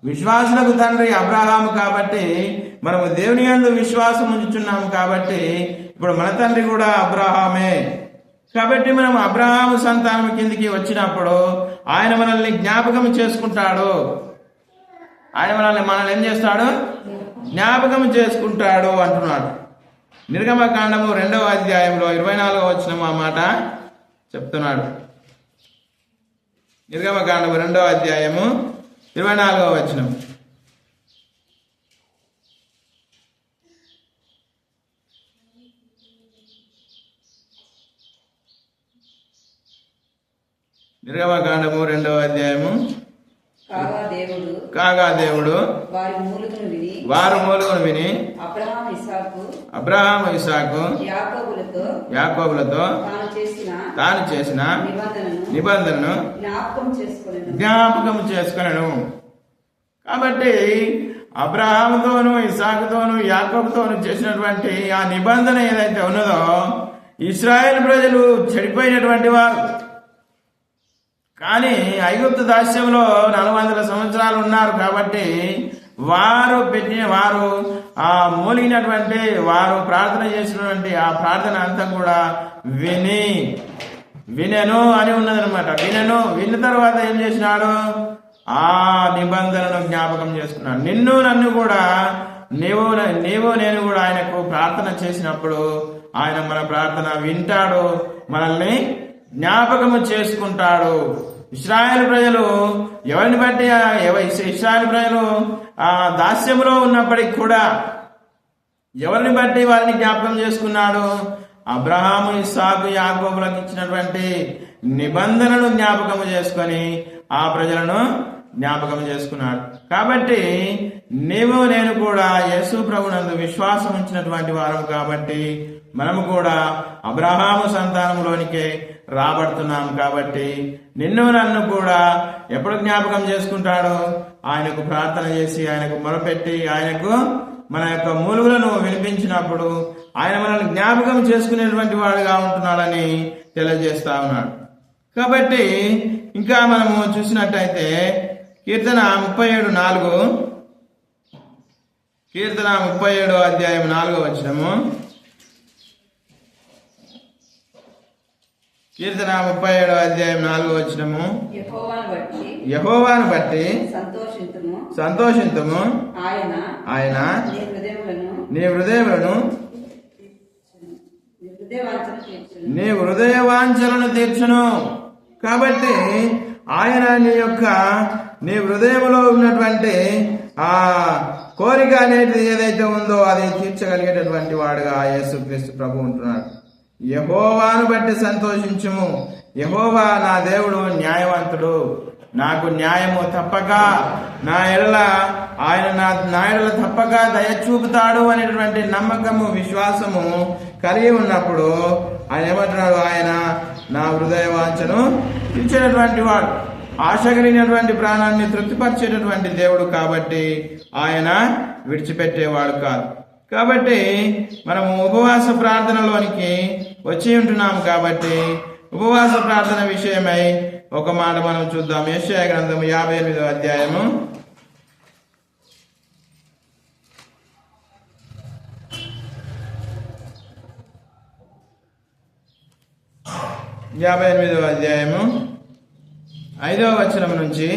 విశ్వాసులకు తండ్రి అబ్రహాము. కాబట్టి మనము దేవుని యందు విశ్వాసం ఉంచుచున్నాము. కాబట్టి ఇప్పుడు మన తండ్రి కూడా అబ్రహామే. కాబట్టి మనం అబ్రహాము సంతానం కిందికి వచ్చినప్పుడు ఆయన మనల్ని జ్ఞాపకం చేసుకుంటాడు. ఆయన మనల్ని ఏం చేస్తాడు? జ్ఞాపకం చేసుకుంటాడు అంటున్నాడు. నిర్గమకాండము 2వ అధ్యాయంలో 24వ వచనం ఆ మాట చెప్తున్నాడు. నిర్గమకాండము 2వ అధ్యాయము 24వ వచనం. నిర్గమకాండము 2వ అధ్యాయము. కాగా దేవుడు వారు మూలుగును విని అబ్రహాము ఇస్సాకు యాకోబులతో తాను చేసిన నిబంధనను జ్ఞాపకం చేసుకొనెను. కాబట్టి అబ్రహాముతోను, ఇస్సాకుతోను, యాకోబుతోను చేసినటువంటి ఆ నిబంధన ఏదైతే ఉన్నదో, ఇశ్రాయేలు ప్రజలు చెడిపోయినటువంటి వారు. కానీ ఐగుప్తు దాస్యంలో 400 సంవత్సరాలు ఉన్నారు. కాబట్టి వారు మూలిగినటువంటి వారు ప్రార్థన చేసినటువంటి ఆ ప్రార్థన అంతా కూడా వినెను అని ఉన్నదనమాట. విన్న తర్వాత ఏం చేసినాడు? ఆ నిబంధనను జ్ఞాపకం చేసుకున్నాడు. నిన్ను నన్ను కూడా నీవు నేను కూడా ఆయనకు ప్రార్థన చేసినప్పుడు ఆయన మన ప్రార్థన వింటాడు, మనల్ని జ్ఞాపకము చేసుకుంటాడు. ఇశ్రాయేలు ప్రజలు ఎవరిని బట్టి ఇశ్రాయేలు ప్రజలు దాస్యములో ఉన్నప్పటికి కూడా ఎవరిని బట్టి వారిని జ్ఞాపకం చేసుకున్నాడు? అబ్రహాము, ఇస్సాకు, యాకోబులకు ఇచ్చినటువంటి నిబంధనను జ్ఞాపకము చేసుకొని ఆ ప్రజలను జ్ఞాపకం చేసుకున్నాడు. కాబట్టి నీవు నేను కూడా యేసు ప్రభునందు విశ్వాసం ఉంచినటువంటి వారం కాబట్టి మనము కూడా అబ్రహాము సంతానంలోనికే రాబడుతున్నాం. కాబట్టి నిన్ను నన్ను కూడా ఎప్పుడు జ్ఞాపకం చేసుకుంటాడో ఆయనకు ప్రార్థన చేసి ఆయనకు మొరపెట్టి ఆయనకు మన యొక్క మూలుగులను వినిపించినప్పుడు ఆయన మనల్ని జ్ఞాపకం చేసుకునేటువంటి వాడుగా ఉంటున్నాడని తెలియజేస్తా ఉన్నాడు. కాబట్టి ఇంకా మనము చూసినట్టయితే కీర్తన 37:4 కీర్తన 37:4 కీర్తన 37:4 యెహోవాను బట్టి సంతోషింతుము, ఆయన నీ హృదయములను నీ హృదయవాంఛలను తీర్చును. కాబట్టి ఆయన నీ హృదయంలో ఉన్నటువంటి ఆ కోరిక అనేది ఏదైతే ఉందో అది తీర్చగలిగేటటువంటి వాడుగా యేసుక్రీస్తు ప్రభు ఉంటున్నాడు. యెహోవాను బట్టి సంతోషించుము. యెహోవా నా దేవుడు న్యాయవంతుడు, నాకు న్యాయము తప్పక నా ఎడల తప్పక దయ చూపుతాడు అనేటువంటి నమ్మకము విశ్వాసము కలిగి ఉన్నప్పుడు ఆయన ఏమంటున్నాడు? ఆయన నా హృదయ వాంఛను తీర్చేటటువంటి వాడు, ఆశ కలిగినటువంటి ప్రాణాన్ని తృప్తిపరిచేటటువంటి దేవుడు. కాబట్టి ఆయన విడిచిపెట్టేవాడు కాదు. కాబట్టి మనము ఉపవాస ప్రార్థనలోనికి వచ్చి ఉంటున్నాము. కాబట్టి ఉపవాస ప్రార్థన విషయమై ఒక మాట మనం చూద్దాం. యెషయా గ్రంథము 58వ అధ్యాయము 5వ వచనం నుంచి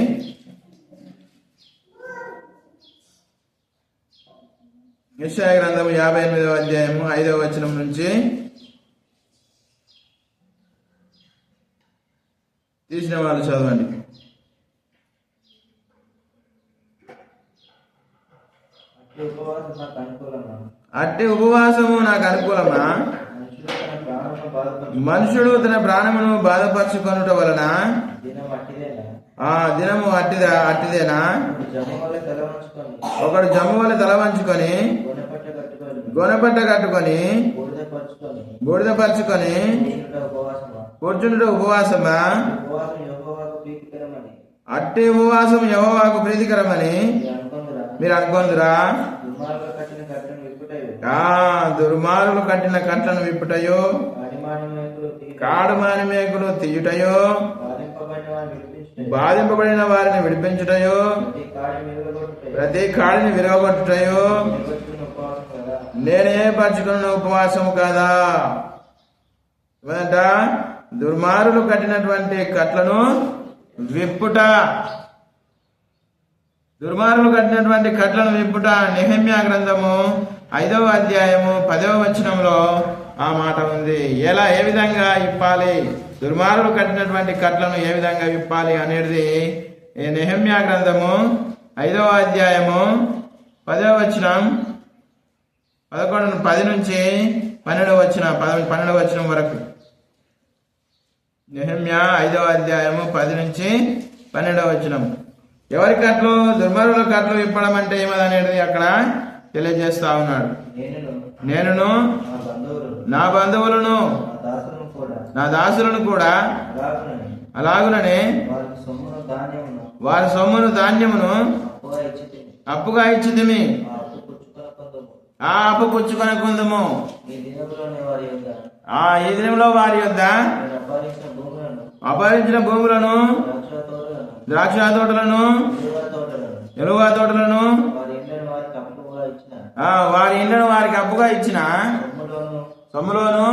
యెషయా గ్రంథము 58వ అధ్యాయము 5వ వచనం నుంచి తీసిన వాళ్ళు చదవండి. అట్టి ఉపవాసము నాకు అనుకూలమా? మనుషుడు తన ప్రాణమును బాధపరచుకొనుట వలన దినము అట్టిదేనా? ఒకడు జమ్ము వల్ల తల వంచుకొని గొనపట్ట కట్టుకొని బూడిదపరచుకొని కూర్చుంటే ఉపవాసమా? అట్టి ఉపవాసం యెహోవాకు ప్రీతికరమని మీరు అనుకుందురా? దుర్మార్గులు కట్టిన కట్లను విప్పుటయో, కాడుమాని మేకులు తీయుటయో, బాధింపబడిన వారిని విడిపించుటయో, ప్రతి కాడిని విరగొట్టుటయో నేనే పరచుకున్న ఉపవాసము కదా. దుర్మార్గులు కట్టినటువంటి కట్లను విప్పుట, నెహెమ్యా గ్రంథము 5వ అధ్యాయము 10వ వచనంలో ఆ మాట ఉంది. ఏ విధంగా ఇప్పాలి, దుర్మార్గులు కట్టినటువంటి కట్లను ఏ విధంగా విప్పాలి అనేది నెహెమ్యా గ్రంథము 5వ అధ్యాయము 10వ వచనం 10 నుంచి 12వ వచనం వరకు. నెహెమ్యా 5వ అధ్యాయము 10 నుంచి 12వ వచనం. ఎవరి కట్లు? దుర్మార్గుల కట్లు విప్పడం అంటే ఏమనేది అక్కడ తెలియజేస్తా ఉన్నాడు. నేనును నా బంధువులను నా దాసులను కూడా అలాగుననే వారి సొమ్మును ధాన్యమును అప్పుగా ఇచ్చితిమి, ఆ అప్పు పుచ్చుకొని కొందుము. ఈ దినంలో వారి యొద్ద అపహరించిన భూములను, ద్రాక్ష తోటలను, ఎలువ తోటలను వారి ఇండ్లను వారికి అప్పుగా ఇచ్చిన సొమ్ములోను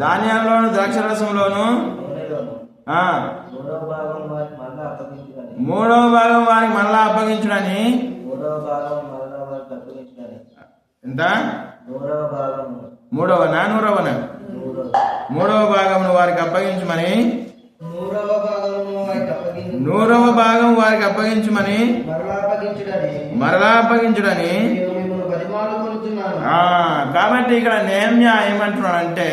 ధాన్యంలోను ద్రాక్షరసంలోను మూడవ భాగం వారికి మరలా అప్పగించుడని ఎంత మూడవ భాగమును వారికి అప్పగించమని నూరవ భాగం వారికి అప్పగించమని మరలా అప్పగించుడని. కాబట్టి ఇక్కడ నెహెమ్యా ఏమంటున్నాడంటే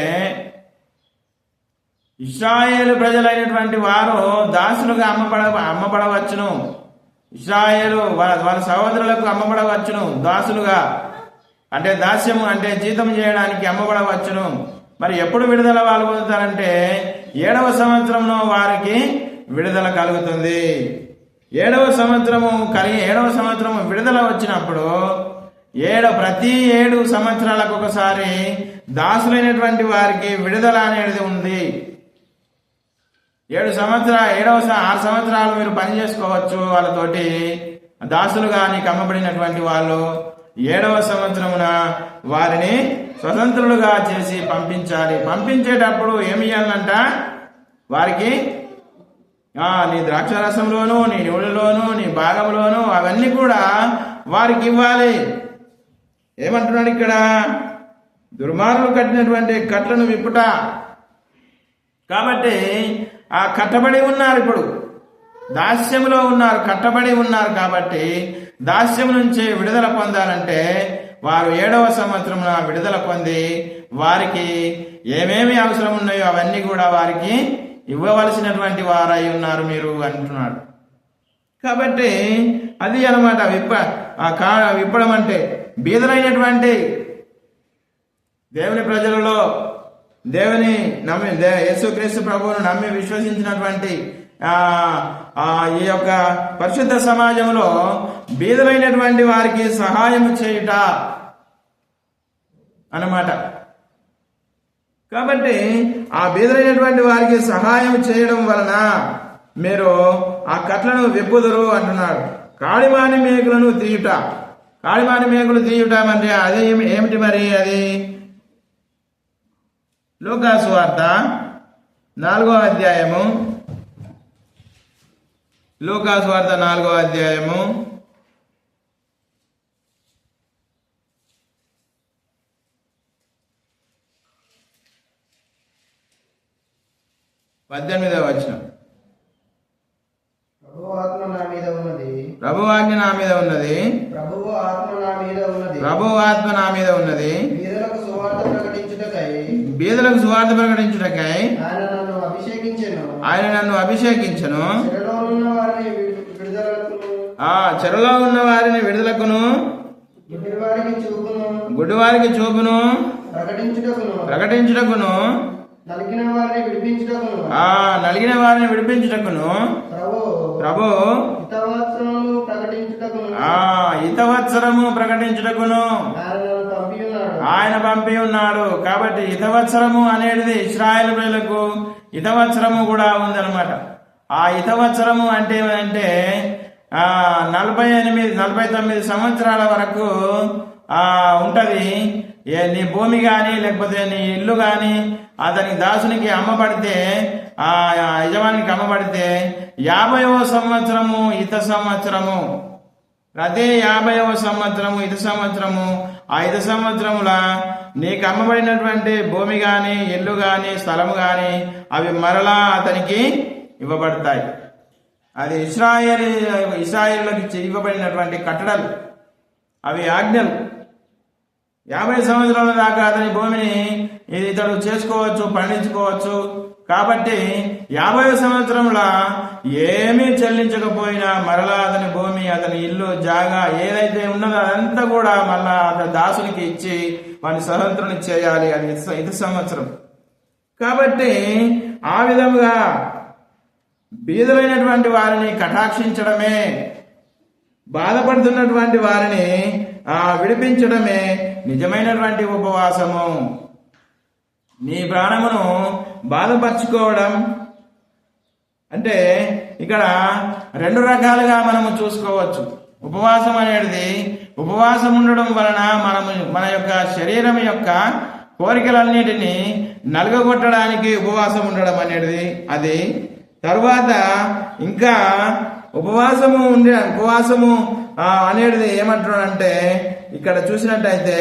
ఇశ్రాయేలు ప్రజలైనటువంటి వారు దాసులుగా అమ్మబడవచ్చును. ఇశ్రాయేలు వాళ్ళ సహోదరులకు అమ్మబడవచ్చును దాసులుగా, అంటే దాస్యము అంటే జీతం చేయడానికి అమ్మబడవచ్చును. మరి ఎప్పుడు విడుదల వాళ్ళు పొందుతారంటే 7వ సంవత్సరంలో వారికి విడుదల కలుగుతుంది. 7వ సంవత్సరము విడుదల వచ్చినప్పుడు ప్రతి 7 సంవత్సరాలకు ఒకసారి దాసులైనటువంటి వారికి విడుదల అనేది ఉంది. 6 సంవత్సరాలు మీరు పని చేసుకోవచ్చు వాళ్ళతోటి దాసులుగా నీకు అమ్మబడినటువంటి వాళ్ళు. 7వ సంవత్సరమున వారిని స్వతంత్రులుగా చేసి పంపించాలి. పంపించేటప్పుడు ఏమి ఇవ్వాలంట వారికి? నీ ద్రాక్షరసంలోను, నీ నూనెలోను, నీ భాగంలోను అవన్నీ కూడా వారికి ఇవ్వాలి. ఏమంటున్నాడు ఇక్కడ? దుర్మార్గులు కట్టినటువంటి కట్లను విప్పుట. కాబట్టి ఆ కట్టబడి ఉన్నారు, ఇప్పుడు దాస్యంలో ఉన్నారు, కట్టబడి ఉన్నారు. కాబట్టి దాస్యం నుంచి విడుదల పొందాలంటే వారు 7వ సంవత్సరమున విడుదల పొంది వారికి ఏమేమి అవసరం ఉన్నాయో అవన్నీ కూడా వారికి ఇవ్వవలసినటువంటి వారై ఉన్నారు మీరు అంటున్నాడు. కాబట్టి అది అన్నమాట విప్పడం అంటే. బీదలైనటువంటి దేవుని ప్రజలలో దేవుని నమ్మి యేసుక్రీస్తు ప్రభువును నమ్మి విశ్వసించినటువంటి ఈ యొక్క పరిశుద్ధ సమాజంలో బీదలైనటువంటి వారికి సహాయం చేయుట అన్నమాట. కాబట్టి ఆ బీదలైనటువంటి వారికి సహాయం చేయడం వలన మీరు ఆ కట్లను విప్పుదురు అంటున్నాడు. కాళిమాని మేకులను తీయుట. కాళిమాని మేకులు తీయుట అంటే అదే ఏమిటి మరి? అది లూకాసు వార్త 4వ అధ్యాయము. లూకాసు వార్త 4వ అధ్యాయము 18వ వచనం. ప్రభువు ఆజ్ఞ నా మీద ఉన్నది. ప్రభువు ఆత్మ నా మీద ఉన్నది. బీదలకు సువార్త ప్రకటించుటకై ఆయన నన్ను అభిషేకించెను. చెరలో ఉన్న వారిని విడుదలకును, గుడ్డివారికి చూపును ప్రకటించుటకును, నలిగిన వారిని విడిపించుటకును, ప్రభు హితవత్సరము ప్రకటించుటకును ఆయన పంపి ఉన్నాడు. కాబట్టి హితవత్సరము అనేది ఇశ్రాయేలు ప్రజలకు హితవత్సరము కూడా ఉందన్నమాట. ఆ హితవత్సరము అంటే 49 సంవత్సరాల వరకు ఉంటది. నీ భూమి కానీ లేకపోతే నీ ఇల్లు కానీ అతనికి దాసునికి అమ్మబడితే, ఆ యజమానికి అమ్మబడితే 50వ సంవత్సరము హిత సంవత్సరము. ప్రతి 50వ సంవత్సరము హిత సంవత్సరము. ఆ హిత సంవత్సరముల నీకు అమ్మబడినటువంటి భూమి గాని, ఇల్లు గాని, స్థలము గాని అవి మరలా అతనికి ఇవ్వబడతాయి. అది ఇశ్రాయేలులకు ఇవ్వబడినటువంటి కట్టడలు, అవి ఆజ్ఞలు. 50 సంవత్సరాల దాకా అతని భూమిని ఇతడు చేసుకోవచ్చు, పండించుకోవచ్చు. కాబట్టి 50వ సంవత్సరంలో ఏమీ చెల్లించకపోయినా మరలా అతని భూమి, అతని ఇల్లు, జాగా ఏదైతే ఉన్నదో అదంతా కూడా మళ్ళా అతని దాసునికి ఇచ్చి వాని స్వతంత్రుని చేయాలి. అది హిత సంవత్సరం. కాబట్టి ఆ విధముగా బీదలైనటువంటి వారిని కటాక్షించడమే, బాధపడుతున్నటువంటి వారిని విడిపించడమే నిజమైనటువంటి ఉపవాసము. నీ ప్రాణమును బాధపరచుకోవడం అంటే ఇక్కడ 2 రకాలుగా మనము చూసుకోవచ్చు. ఉపవాసం అనేది ఉపవాసం ఉండడం వలన మన యొక్క శరీరం యొక్క కోరికలన్నిటినీ నలగగొట్టడానికి ఉపవాసం ఉండడం అనేది అది. తర్వాత ఇంకా ఉపవాసము అనేది ఏమంటున్నాడంటే ఇక్కడ చూసినట్టయితే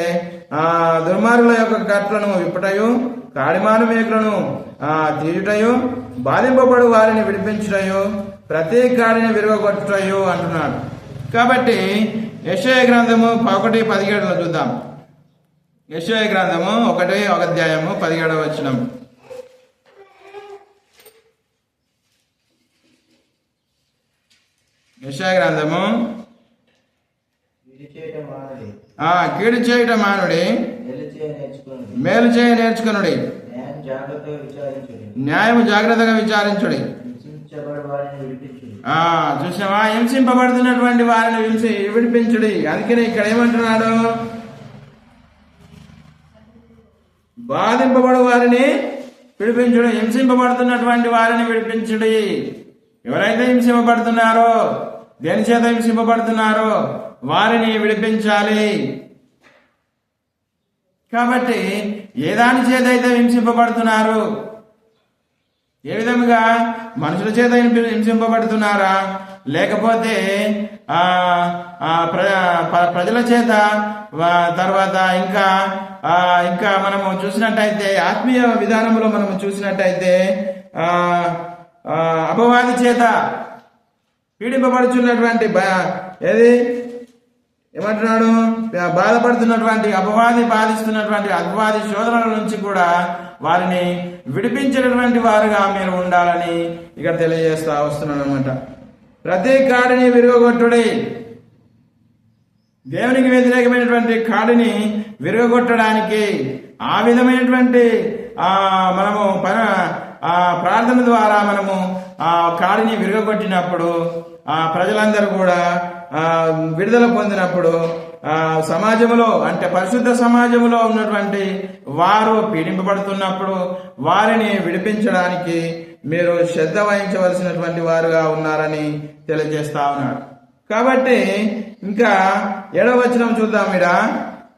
దుర్మార్గుల యొక్క కట్లను విప్పుటయు, కాడిమాను మేకులను తీయుటయు, బాధింపబడు వారిని విడిపించుటయు, ప్రతి కాడిని విరగొట్టుటయు అంటున్నాడు. కాబట్టి యెషయా గ్రంథము 1:17 చూద్దాం. యెషయా గ్రంథము 1:17 యెషయా గ్రంథము కీడు చేయుట మానుడి, మేలు చేయ నేర్చుకునుడి, న్యాయము జాగ్రత్తగా విచారించుడి. చూసావా, హింసింపబడుతున్నటువంటి వారిని విడిపించుడి. అందుకనే ఇక్కడ ఏమంటున్నాడు, బాధింపబడు వారిని విడిపించుడి, హింసింపబడుతున్నటువంటి వారిని విడిపించుడి. ఎవరైతే హింసింపబడుతున్నారో, దేని చేత హింసింపబడుతున్నారో వారిని విడిపించాలి. కాబట్టి ఏ దాని చేత అయితే హింసింపబడుతున్నారు, ఏ విధంగా మనుషుల చేత హింసింపబడుతున్నారా, లేకపోతే ప్రజల చేత, తర్వాత ఇంకా మనము చూసినట్టయితే ఆత్మీయ విధానంలో మనము చూసినట్టయితే అపవాది చేత పీడింపబడుచున్నటువంటి ఏమంటున్నాడు, బాధపడుతున్నటువంటి బాధిస్తున్నటువంటి అపవాది శోధనల నుంచి కూడా వారిని విడిపించేటటువంటి వారుగా మీరు ఉండాలని ఇక్కడ తెలియజేస్తా వస్తున్నాను అనమాట. ప్రతి కాడిని విరగొట్టుడి, దేవునికి వ్యతిరేకమైనటువంటి కాడిని విరగొట్టడానికి ఆ విధమైనటువంటి మనము ప్రార్థన ద్వారా మనము కాడిని విరగొట్టినప్పుడు ప్రజలందరూ కూడా విడుదల పొందినప్పుడు సమాజంలో, అంటే పరిశుద్ధ సమాజంలో ఉన్నటువంటి వారు పీడింపబడుతున్నప్పుడు వారిని విడిపించడానికి మీరు శ్రద్ధ వహించవలసినటువంటి వారుగా ఉన్నారని తెలియజేస్తా ఉన్నాడు. కాబట్టి ఇంకా 7వ వచనం చూద్దాం. ఇక్కడ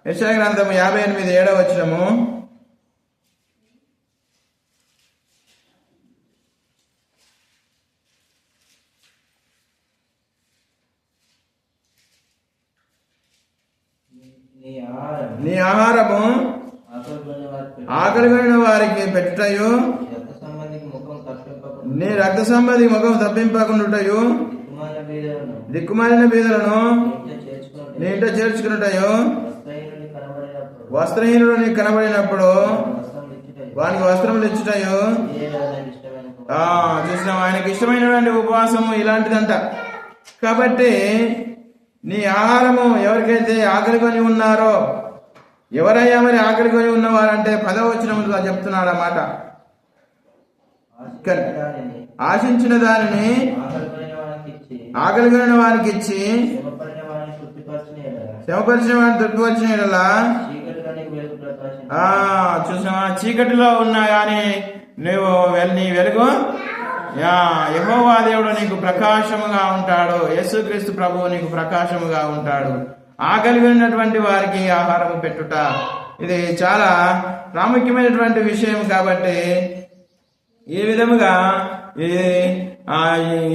యెషయా గ్రంథము 58 7వ వచనము. నీ ఆహారము ఆకలిగొనిన వారికి పెట్టుటయు, నీ రక్త సంబంధి ముఖం తప్పింపకుండుటయు, దిక్కుమాలిన బీదలను నీ ఇంట చేర్చుకున్నటయు, వస్త్రహీనుడు నీకు కనబడినప్పుడు వానికి వస్త్రములు ఇచ్చుటయు. చూసినాం, ఆయనకి ఇష్టమైనటువంటి ఉపవాసము ఇలాంటిదంట. కాబట్టి నీ ఆహారము ఎవరికైతే ఆకలికొని ఉన్నారో, ఎవరయ్యా మరి ఆకలికొని ఉన్నవారంటే 10వ వచనముగా చెప్తున్నాడు అన్నమాట. ఆశించిన దానిని ఆకలికొని వారికి ఇచ్చి, శ్రమపరిచిన వారిని తృప్తిపరిచిన ఎడలా. చూసినావా, చీకటిలో ఉన్నా గాని నీ వెలుగు యెహోవా దేవుడు నీకు ప్రకాశముగా ఉంటాడు. యేసుక్రీస్తు ప్రభువు నీకు ప్రకాశముగా ఉంటాడు. ఆకలి ఉన్నటువంటి వారికి ఆహారం పెట్టుట, ఇది చాలా ప్రాముఖ్యమైనటువంటి విషయం. కాబట్టి ఈ విధముగా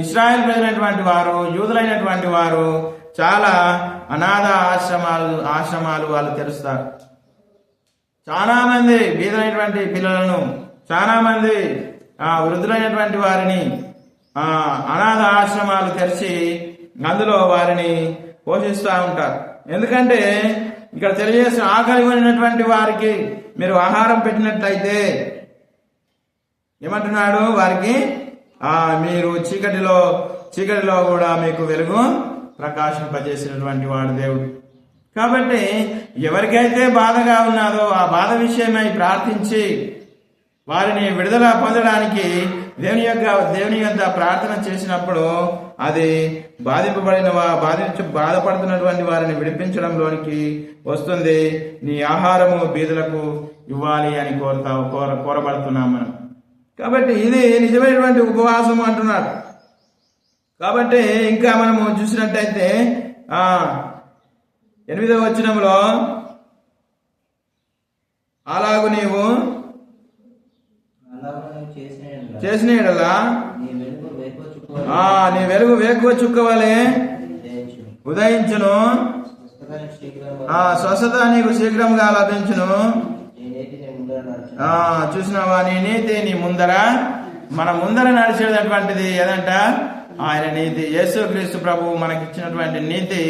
ఇశ్రాయేల్ ప్రజలైనటువంటి వారు, యూదులైనటువంటి వారు చాలా అనాథ ఆశ్రమాలు వాళ్ళు తెరుస్తారు. చాలా మంది బీదైనటువంటి పిల్లలను, చాలా మంది వృద్ధులైనటువంటి వారిని అనాథ ఆశ్రమాలు తెరిచి అందులో వారిని పోషిస్తూ ఉంటారు. ఎందుకంటే ఇక్కడ తెలియజేసిన ఆకలి కొనినటువంటి వారికి మీరు ఆహారం పెట్టినట్లయితే ఏమంటున్నాడు, వారికి మీరు చీకటిలో కూడా మీకు వెలుగు ప్రకాశింపజేసినటువంటి వాడు దేవుడు. కాబట్టి ఎవరికైతే బాధగా ఉన్నదో ఆ బాధ విషయమై ప్రార్థించి వారిని విడుదల పొందడానికి దేవుని యొక్క ప్రార్థన చేసినప్పుడు అది బాధపడుతున్నటువంటి వారిని విడిపించడంలోనికి వస్తుంది. నీ ఆహారము బీదలకు ఇవ్వాలి అని కోరబడుతున్నాం మనం. కాబట్టి ఇది నిజమైనటువంటి ఉపవాసం అంటున్నాడు. కాబట్టి ఇంకా మనము చూసినట్టయితే 8వ వచనంలో అలాగు నీవు చేసిన యెడల నీ వెలుగు వేకువ చుక్కవలే ఉదయించును, స్వస్థత నీకు శీఘ్రంగా లభించును. చూసినావా, నీ నీతి నీ ముందర, మన ముందర నడిచేటటువంటిది ఏదంట? ఆయన నీతి. యేసుక్రీస్తు ప్రభువు మనకిచ్చినటువంటి నీతి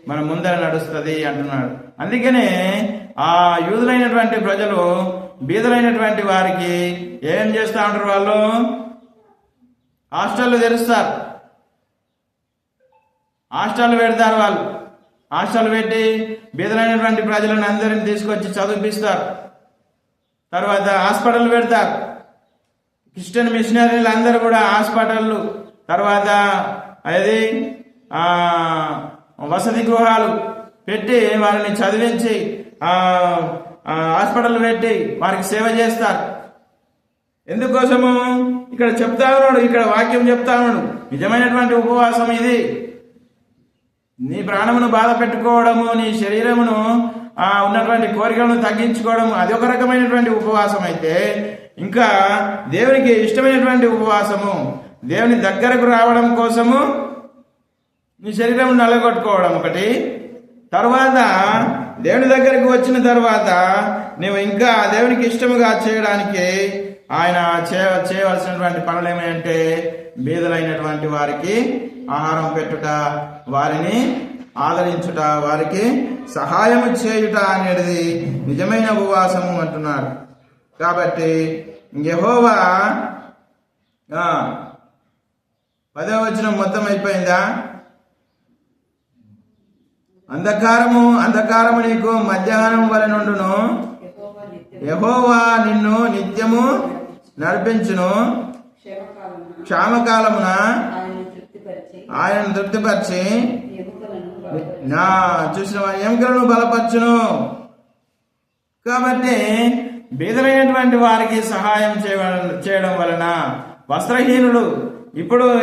మన ముందర నడుస్తుంది అంటున్నాడు. అందుకనే ఆ యూదులైనటువంటి ప్రజలు బీదలైనటువంటి వారికి ఏం చేస్తా ఉంటారు? వాళ్ళు హాస్టళ్ళు తెరుస్తారు, హాస్టల్ పెడతారు. వాళ్ళు హాస్టల్ పెట్టి బీదలైనటువంటి ప్రజలను అందరిని తీసుకొచ్చి చదివిపిస్తారు. తర్వాత హాస్పిటల్ పెడతారు. క్రిస్టియన్ మిషనరీలు అందరూ కూడా హాస్పిటళ్ళు, తర్వాత అది వసతి గృహాలు పెట్టి వారిని చదివించి హాస్పిటల్ పెట్టి వారికి సేవ చేస్తారు. ఎందుకోసము? ఇక్కడ చెప్తా ఉన్నాడు, ఇక్కడ వాక్యం చెప్తా ఉన్నాడు, నిజమైనటువంటి ఉపవాసం ఇది. నీ ప్రాణమును బాధ పెట్టుకోవడము, నీ శరీరమును ఉన్నటువంటి కోరికలను తగ్గించుకోవడం, అది ఒక రకమైనటువంటి ఉపవాసం అయితే, ఇంకా దేవునికి ఇష్టమైనటువంటి ఉపవాసము, దేవుని దగ్గరకు రావడం కోసము నీ శరీరం నల్లగొట్టుకోవడం ఒకటి. తర్వాత దేవుని దగ్గరికి వచ్చిన తర్వాత నువ్వు ఇంకా దేవునికి ఇష్టముగా చేయడానికి ఆయన చేయవలసినటువంటి పనులు ఏమంటే బీదలైనటువంటి వారికి ఆహారం పెట్టుట, వారిని ఆదరించుట, వారికి సహాయము చేయుట అనేది నిజమైన ఉపవాసము అంటున్నాడు. కాబట్టి యెహోవా 10వ వచనం మొత్తం అయిపోయిందా? అంధకారము నీకు మధ్యాహ్నం వలె నుండును, యెహోవా నిన్ను నిత్యము నడిపించును, క్షామకాలమున ఆయనను తృప్తిపరిచి నా చూసిన ఎముకలను బలపరచును. కాబట్టి బీదలైనటువంటి వారికి సహాయం చేయడం వలన వస్త్రహీనులు,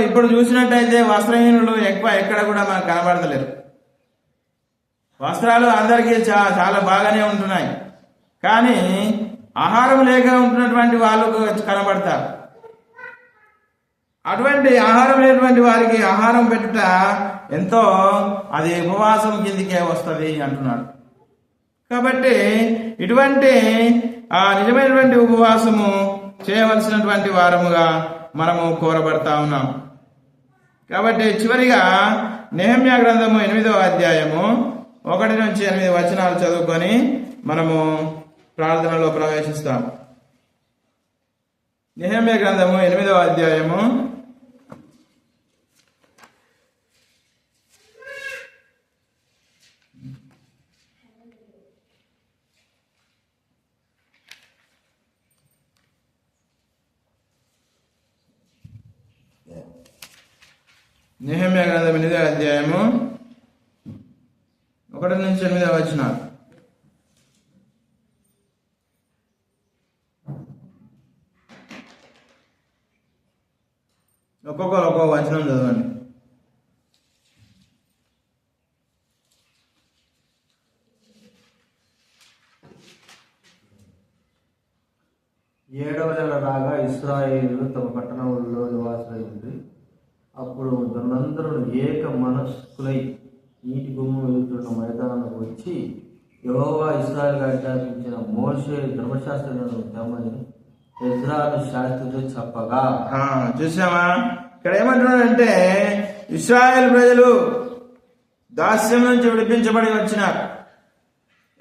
ఇప్పుడు చూసినట్టయితే వస్త్రహీనులు ఎక్కువ ఎక్కడ కూడా మనకు కనబడతలేరు. వస్త్రాలు అందరికీ చాలా బాగానే ఉంటున్నాయి, కానీ ఆహారం లేక ఉంటున్నటువంటి వాళ్ళు కనబడతారు. అటువంటి ఆహారం లేనటువంటి వారికి ఆహారం పెట్టుట ఎంతో, అది ఉపవాసం కిందికే వస్తుంది అంటున్నాడు. కాబట్టి ఇటువంటి నిజమైనటువంటి ఉపవాసము చేయవలసినటువంటి వారముగా మనము కోరబడతా ఉన్నాం. కాబట్టి చివరిగా నెహెమ్యా గ్రంథము 8వ అధ్యాయము 1 నుంచి 8 వచనాలు చదువుకొని మనము ప్రార్థనలో ప్రవేశిస్తాం. నెహెమ్యా గ్రంథము 8వ అధ్యాయము 8వ అధ్యాయము 1 నుంచి 8 వచనాలు. ఒక్కొక్క వచనం చదవండి. ఏడవ నెల రాగా ఇశ్రాయేలు తమ పట్టణంలో నివాసులై ఉంది. అప్పుడు జనులందరూ ఏక మనస్కులై నీటి గుమ్మ ఎదుగుతున్న మైదానానికి వచ్చి యెహోవా ఇశ్రాయేలుకు ఆజ్ఞాపించిన మోషే ధర్మశాస్త్రాలను తెమ్మని ఎజ్రాను శాస్త్రితో చెప్పగా. చూసామా, ఇక్కడ ఏమంటున్నాడంటే ఇశ్రాయేలు ప్రజలు దాస్యం నుంచి విడిపించబడి వచ్చినారు.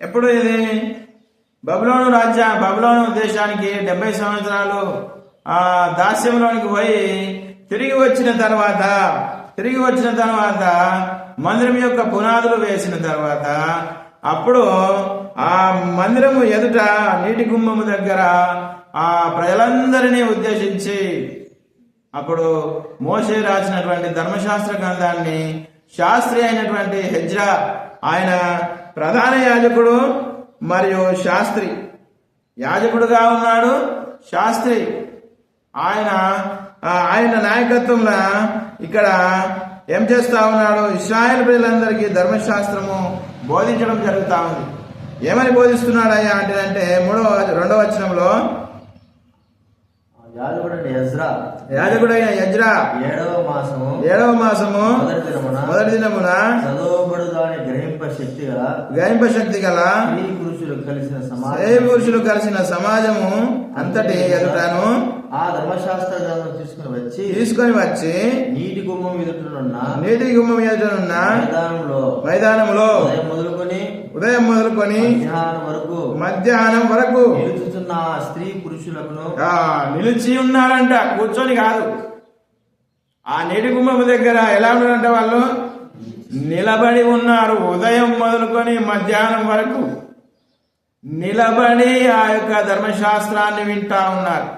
ఎప్పుడు ఇది? బబులోను దేశానికి 70 సంవత్సరాలు దాస్యంలోనికి పోయి తిరిగి వచ్చిన తర్వాత మందిరం యొక్క పునాదులు వేసిన తర్వాత, అప్పుడు ఆ మందిరము ఎదుట నీటి గుమ్మము దగ్గర ఆ ప్రజలందరినీ ఉద్దేశించి అప్పుడు మోషే రాసినటువంటి ధర్మశాస్త్ర గ్రంథాన్ని శాస్త్రి అయినటువంటి హెజ్రా, ఆయన ప్రధాన యాజకుడు మరియు శాస్త్రి, యాజకుడుగా ఉన్నాడు, శాస్త్రి, ఆయన నాయకత్వంలో ఇక్కడ ఏం చేస్తా ఉన్నాడు? ఇశ్రాయేలు ప్రజలందరికీ ధర్మశాస్త్రము బోధించడం జరుగుతూ ఉంది. ఏమని బోధిస్తున్నాడయ్యా అంటే 2వ వచనంలో, యాజకుడైన ఎజ్రా 7వ మాసము మొదటి దినమున గ్రహింప శక్తి గల పురుషులు కలిసిన సమాజము అంతటి ఎదుటను ఆ ధర్మశాస్త్ర గ్రంథం తీసుకొని వచ్చి నీటి గుమ్మం ఎదుటనున్న మైదానంలో ఉదయం మొదలుకొని మధ్యాహ్నం వరకు నిలుచుతున్న స్త్రీ పురుషులకు నిలిచి ఉన్నారంట, కూర్చొని కాదు. ఆ నీటి గుమ్మం దగ్గర ఎలా ఉన్నారంట? వాళ్ళు నిలబడి ఉన్నారు. ఉదయం మొదలుకొని మధ్యాహ్నం వరకు నిలబడి ఆ యొక్క ధర్మశాస్త్రాన్ని వింటా ఉన్నారు.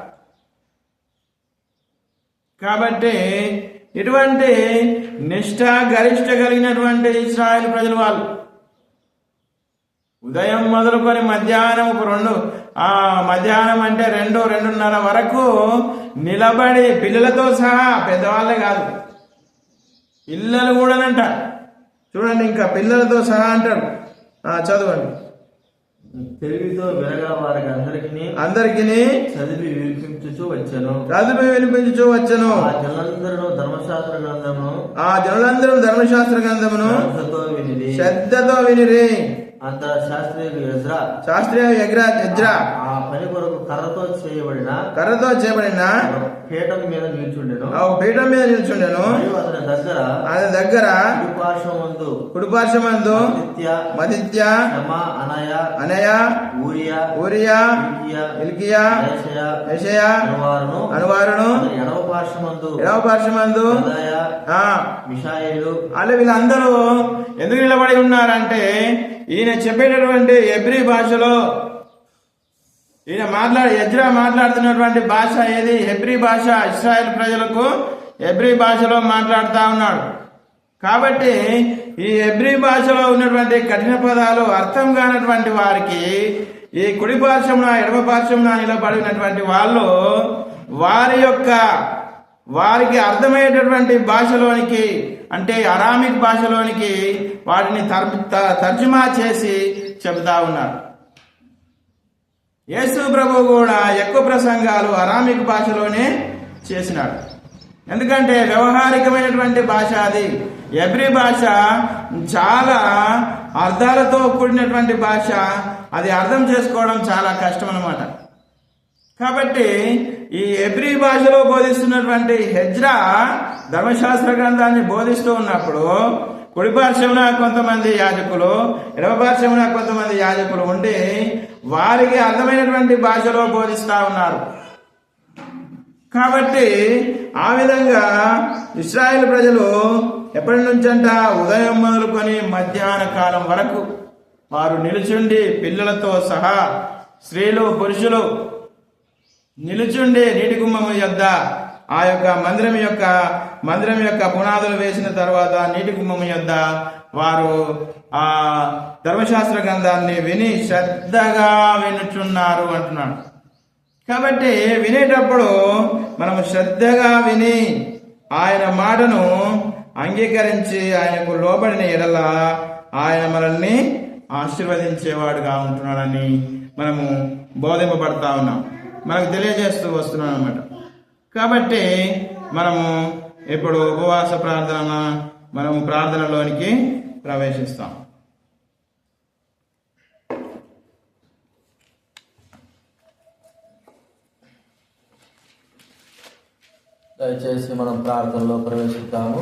కాబట్టి ఇటువంటి నిష్ఠ గరిష్ట కలిగినటువంటి ఇశ్రాయేలు ప్రజలు వాళ్ళు ఉదయం మొదలుకొని మధ్యాహ్నం మధ్యాహ్నం అంటే 2-2:30 వరకు నిలబడి పిల్లలతో సహా, పెద్దవాళ్ళే కాదు పిల్లలు కూడానంట. చూడండి, ఇంకా పిల్లలతో సహా అంటాడు. చదవండి. తెలివితో వినగల వారికి అందరికి చదివి వినిపించుచూ వచ్చను. ఆ జనులందరూ ధర్మశాస్త్ర గ్రంథమును శ్రద్ధతో వినిరి. అంత శాస్త్రీయ ఎజ్రా ఆ పని కొరకు కర్రతో చేయబడిన పీఠం మీద నిల్చుండెను. అతని దగ్గర కుడిపార్శ్వమందు మదిత్య, అనయ, ఊరియా, ఇల్కియా, యెషయా అనువారును, ఎడవ పార్శ్వమందు మిషాయేలు. అలా వీళ్ళందరూ ఎందుకు నిలబడి ఉన్నారంటే, ఈయన చెప్పేటటువంటి హెబ్రీ భాషలో ఎజ్రా మాట్లాడుతున్నటువంటి భాష ఏది? హెబ్రీ భాష. ఇశ్రాయేల్ ప్రజలకు హెబ్రీ భాషలో మాట్లాడుతూ ఉన్నాడు. కాబట్టి ఈ హెబ్రీ భాషలో ఉన్నటువంటి కఠిన పదాలు అర్థం కానటువంటి వారికి ఈ కుడి పార్శ్వమున ఎడమ పార్శ్వమున నిలబడినటువంటి వాళ్ళు వారికి అర్థమయ్యేటటువంటి భాషలోనికి, అంటే అరామిక్ భాషలోనికి వాటిని తర్జుమా చేసి చెబుతా ఉన్నారు. యేసు ప్రభు కూడా ఎక్కువ ప్రసంగాలు అరామిక్ భాషలోనే చేసినాడు. ఎందుకంటే వ్యవహారికమైనటువంటి భాష అది. హెబ్రీ భాష చాలా అర్థాలతో కూడినటువంటి భాష. అది అర్థం చేసుకోవడం చాలా కష్టం అన్నమాట. కాబట్టి ఈ హెబ్రీ భాషలో బోధిస్తున్నటువంటి ఎజ్రా ధర్మశాస్త్ర గ్రంథాన్ని బోధిస్తూ ఉన్నప్పుడు కుడి పార్శ్వమున కొంతమంది యాజకులు, ఎడమ పార్శ్వమున కొంతమంది యాజకులు ఉండి వారికి అర్థమైనటువంటి భాషలో బోధిస్తా ఉన్నారు. కాబట్టి ఆ విధంగా ఇశ్రాయేల్ ప్రజలు ఎప్పటి నుంచంట? ఉదయం మొదలుకొని మధ్యాహ్న కాలం వరకు వారు నిలుచుండి, పిల్లలతో సహా స్త్రీలు పురుషులు నిలుచుండి నీటి గుమ్మము యొద్ద, ఆ యొక్క మందిరం యొక్క పునాదులు వేసిన తర్వాత నీటి గుమ్మము యొద్ద వారు ఆ ధర్మశాస్త్ర గ్రంథాన్ని విని శ్రద్ధగా వినుచున్నారు అంటున్నాడు. కాబట్టి వినేటప్పుడు మనము శ్రద్ధగా విని ఆయన మాటను అంగీకరించి ఆయనకు లోబడిన ఎడల ఆయన మనల్ని ఆశీర్వదించేవాడుగా ఉంటున్నాడని మనము బోధింపబడతా ఉన్నాం, మనకు తెలియజేస్తూ వస్తున్నాం అన్నమాట. కాబట్టి మనము ఇప్పుడు ఉపవాస మనము ప్రార్థనలోనికి ప్రవేశిస్తాం. దయచేసి మనం ప్రార్థనలో ప్రవేశిస్తాము.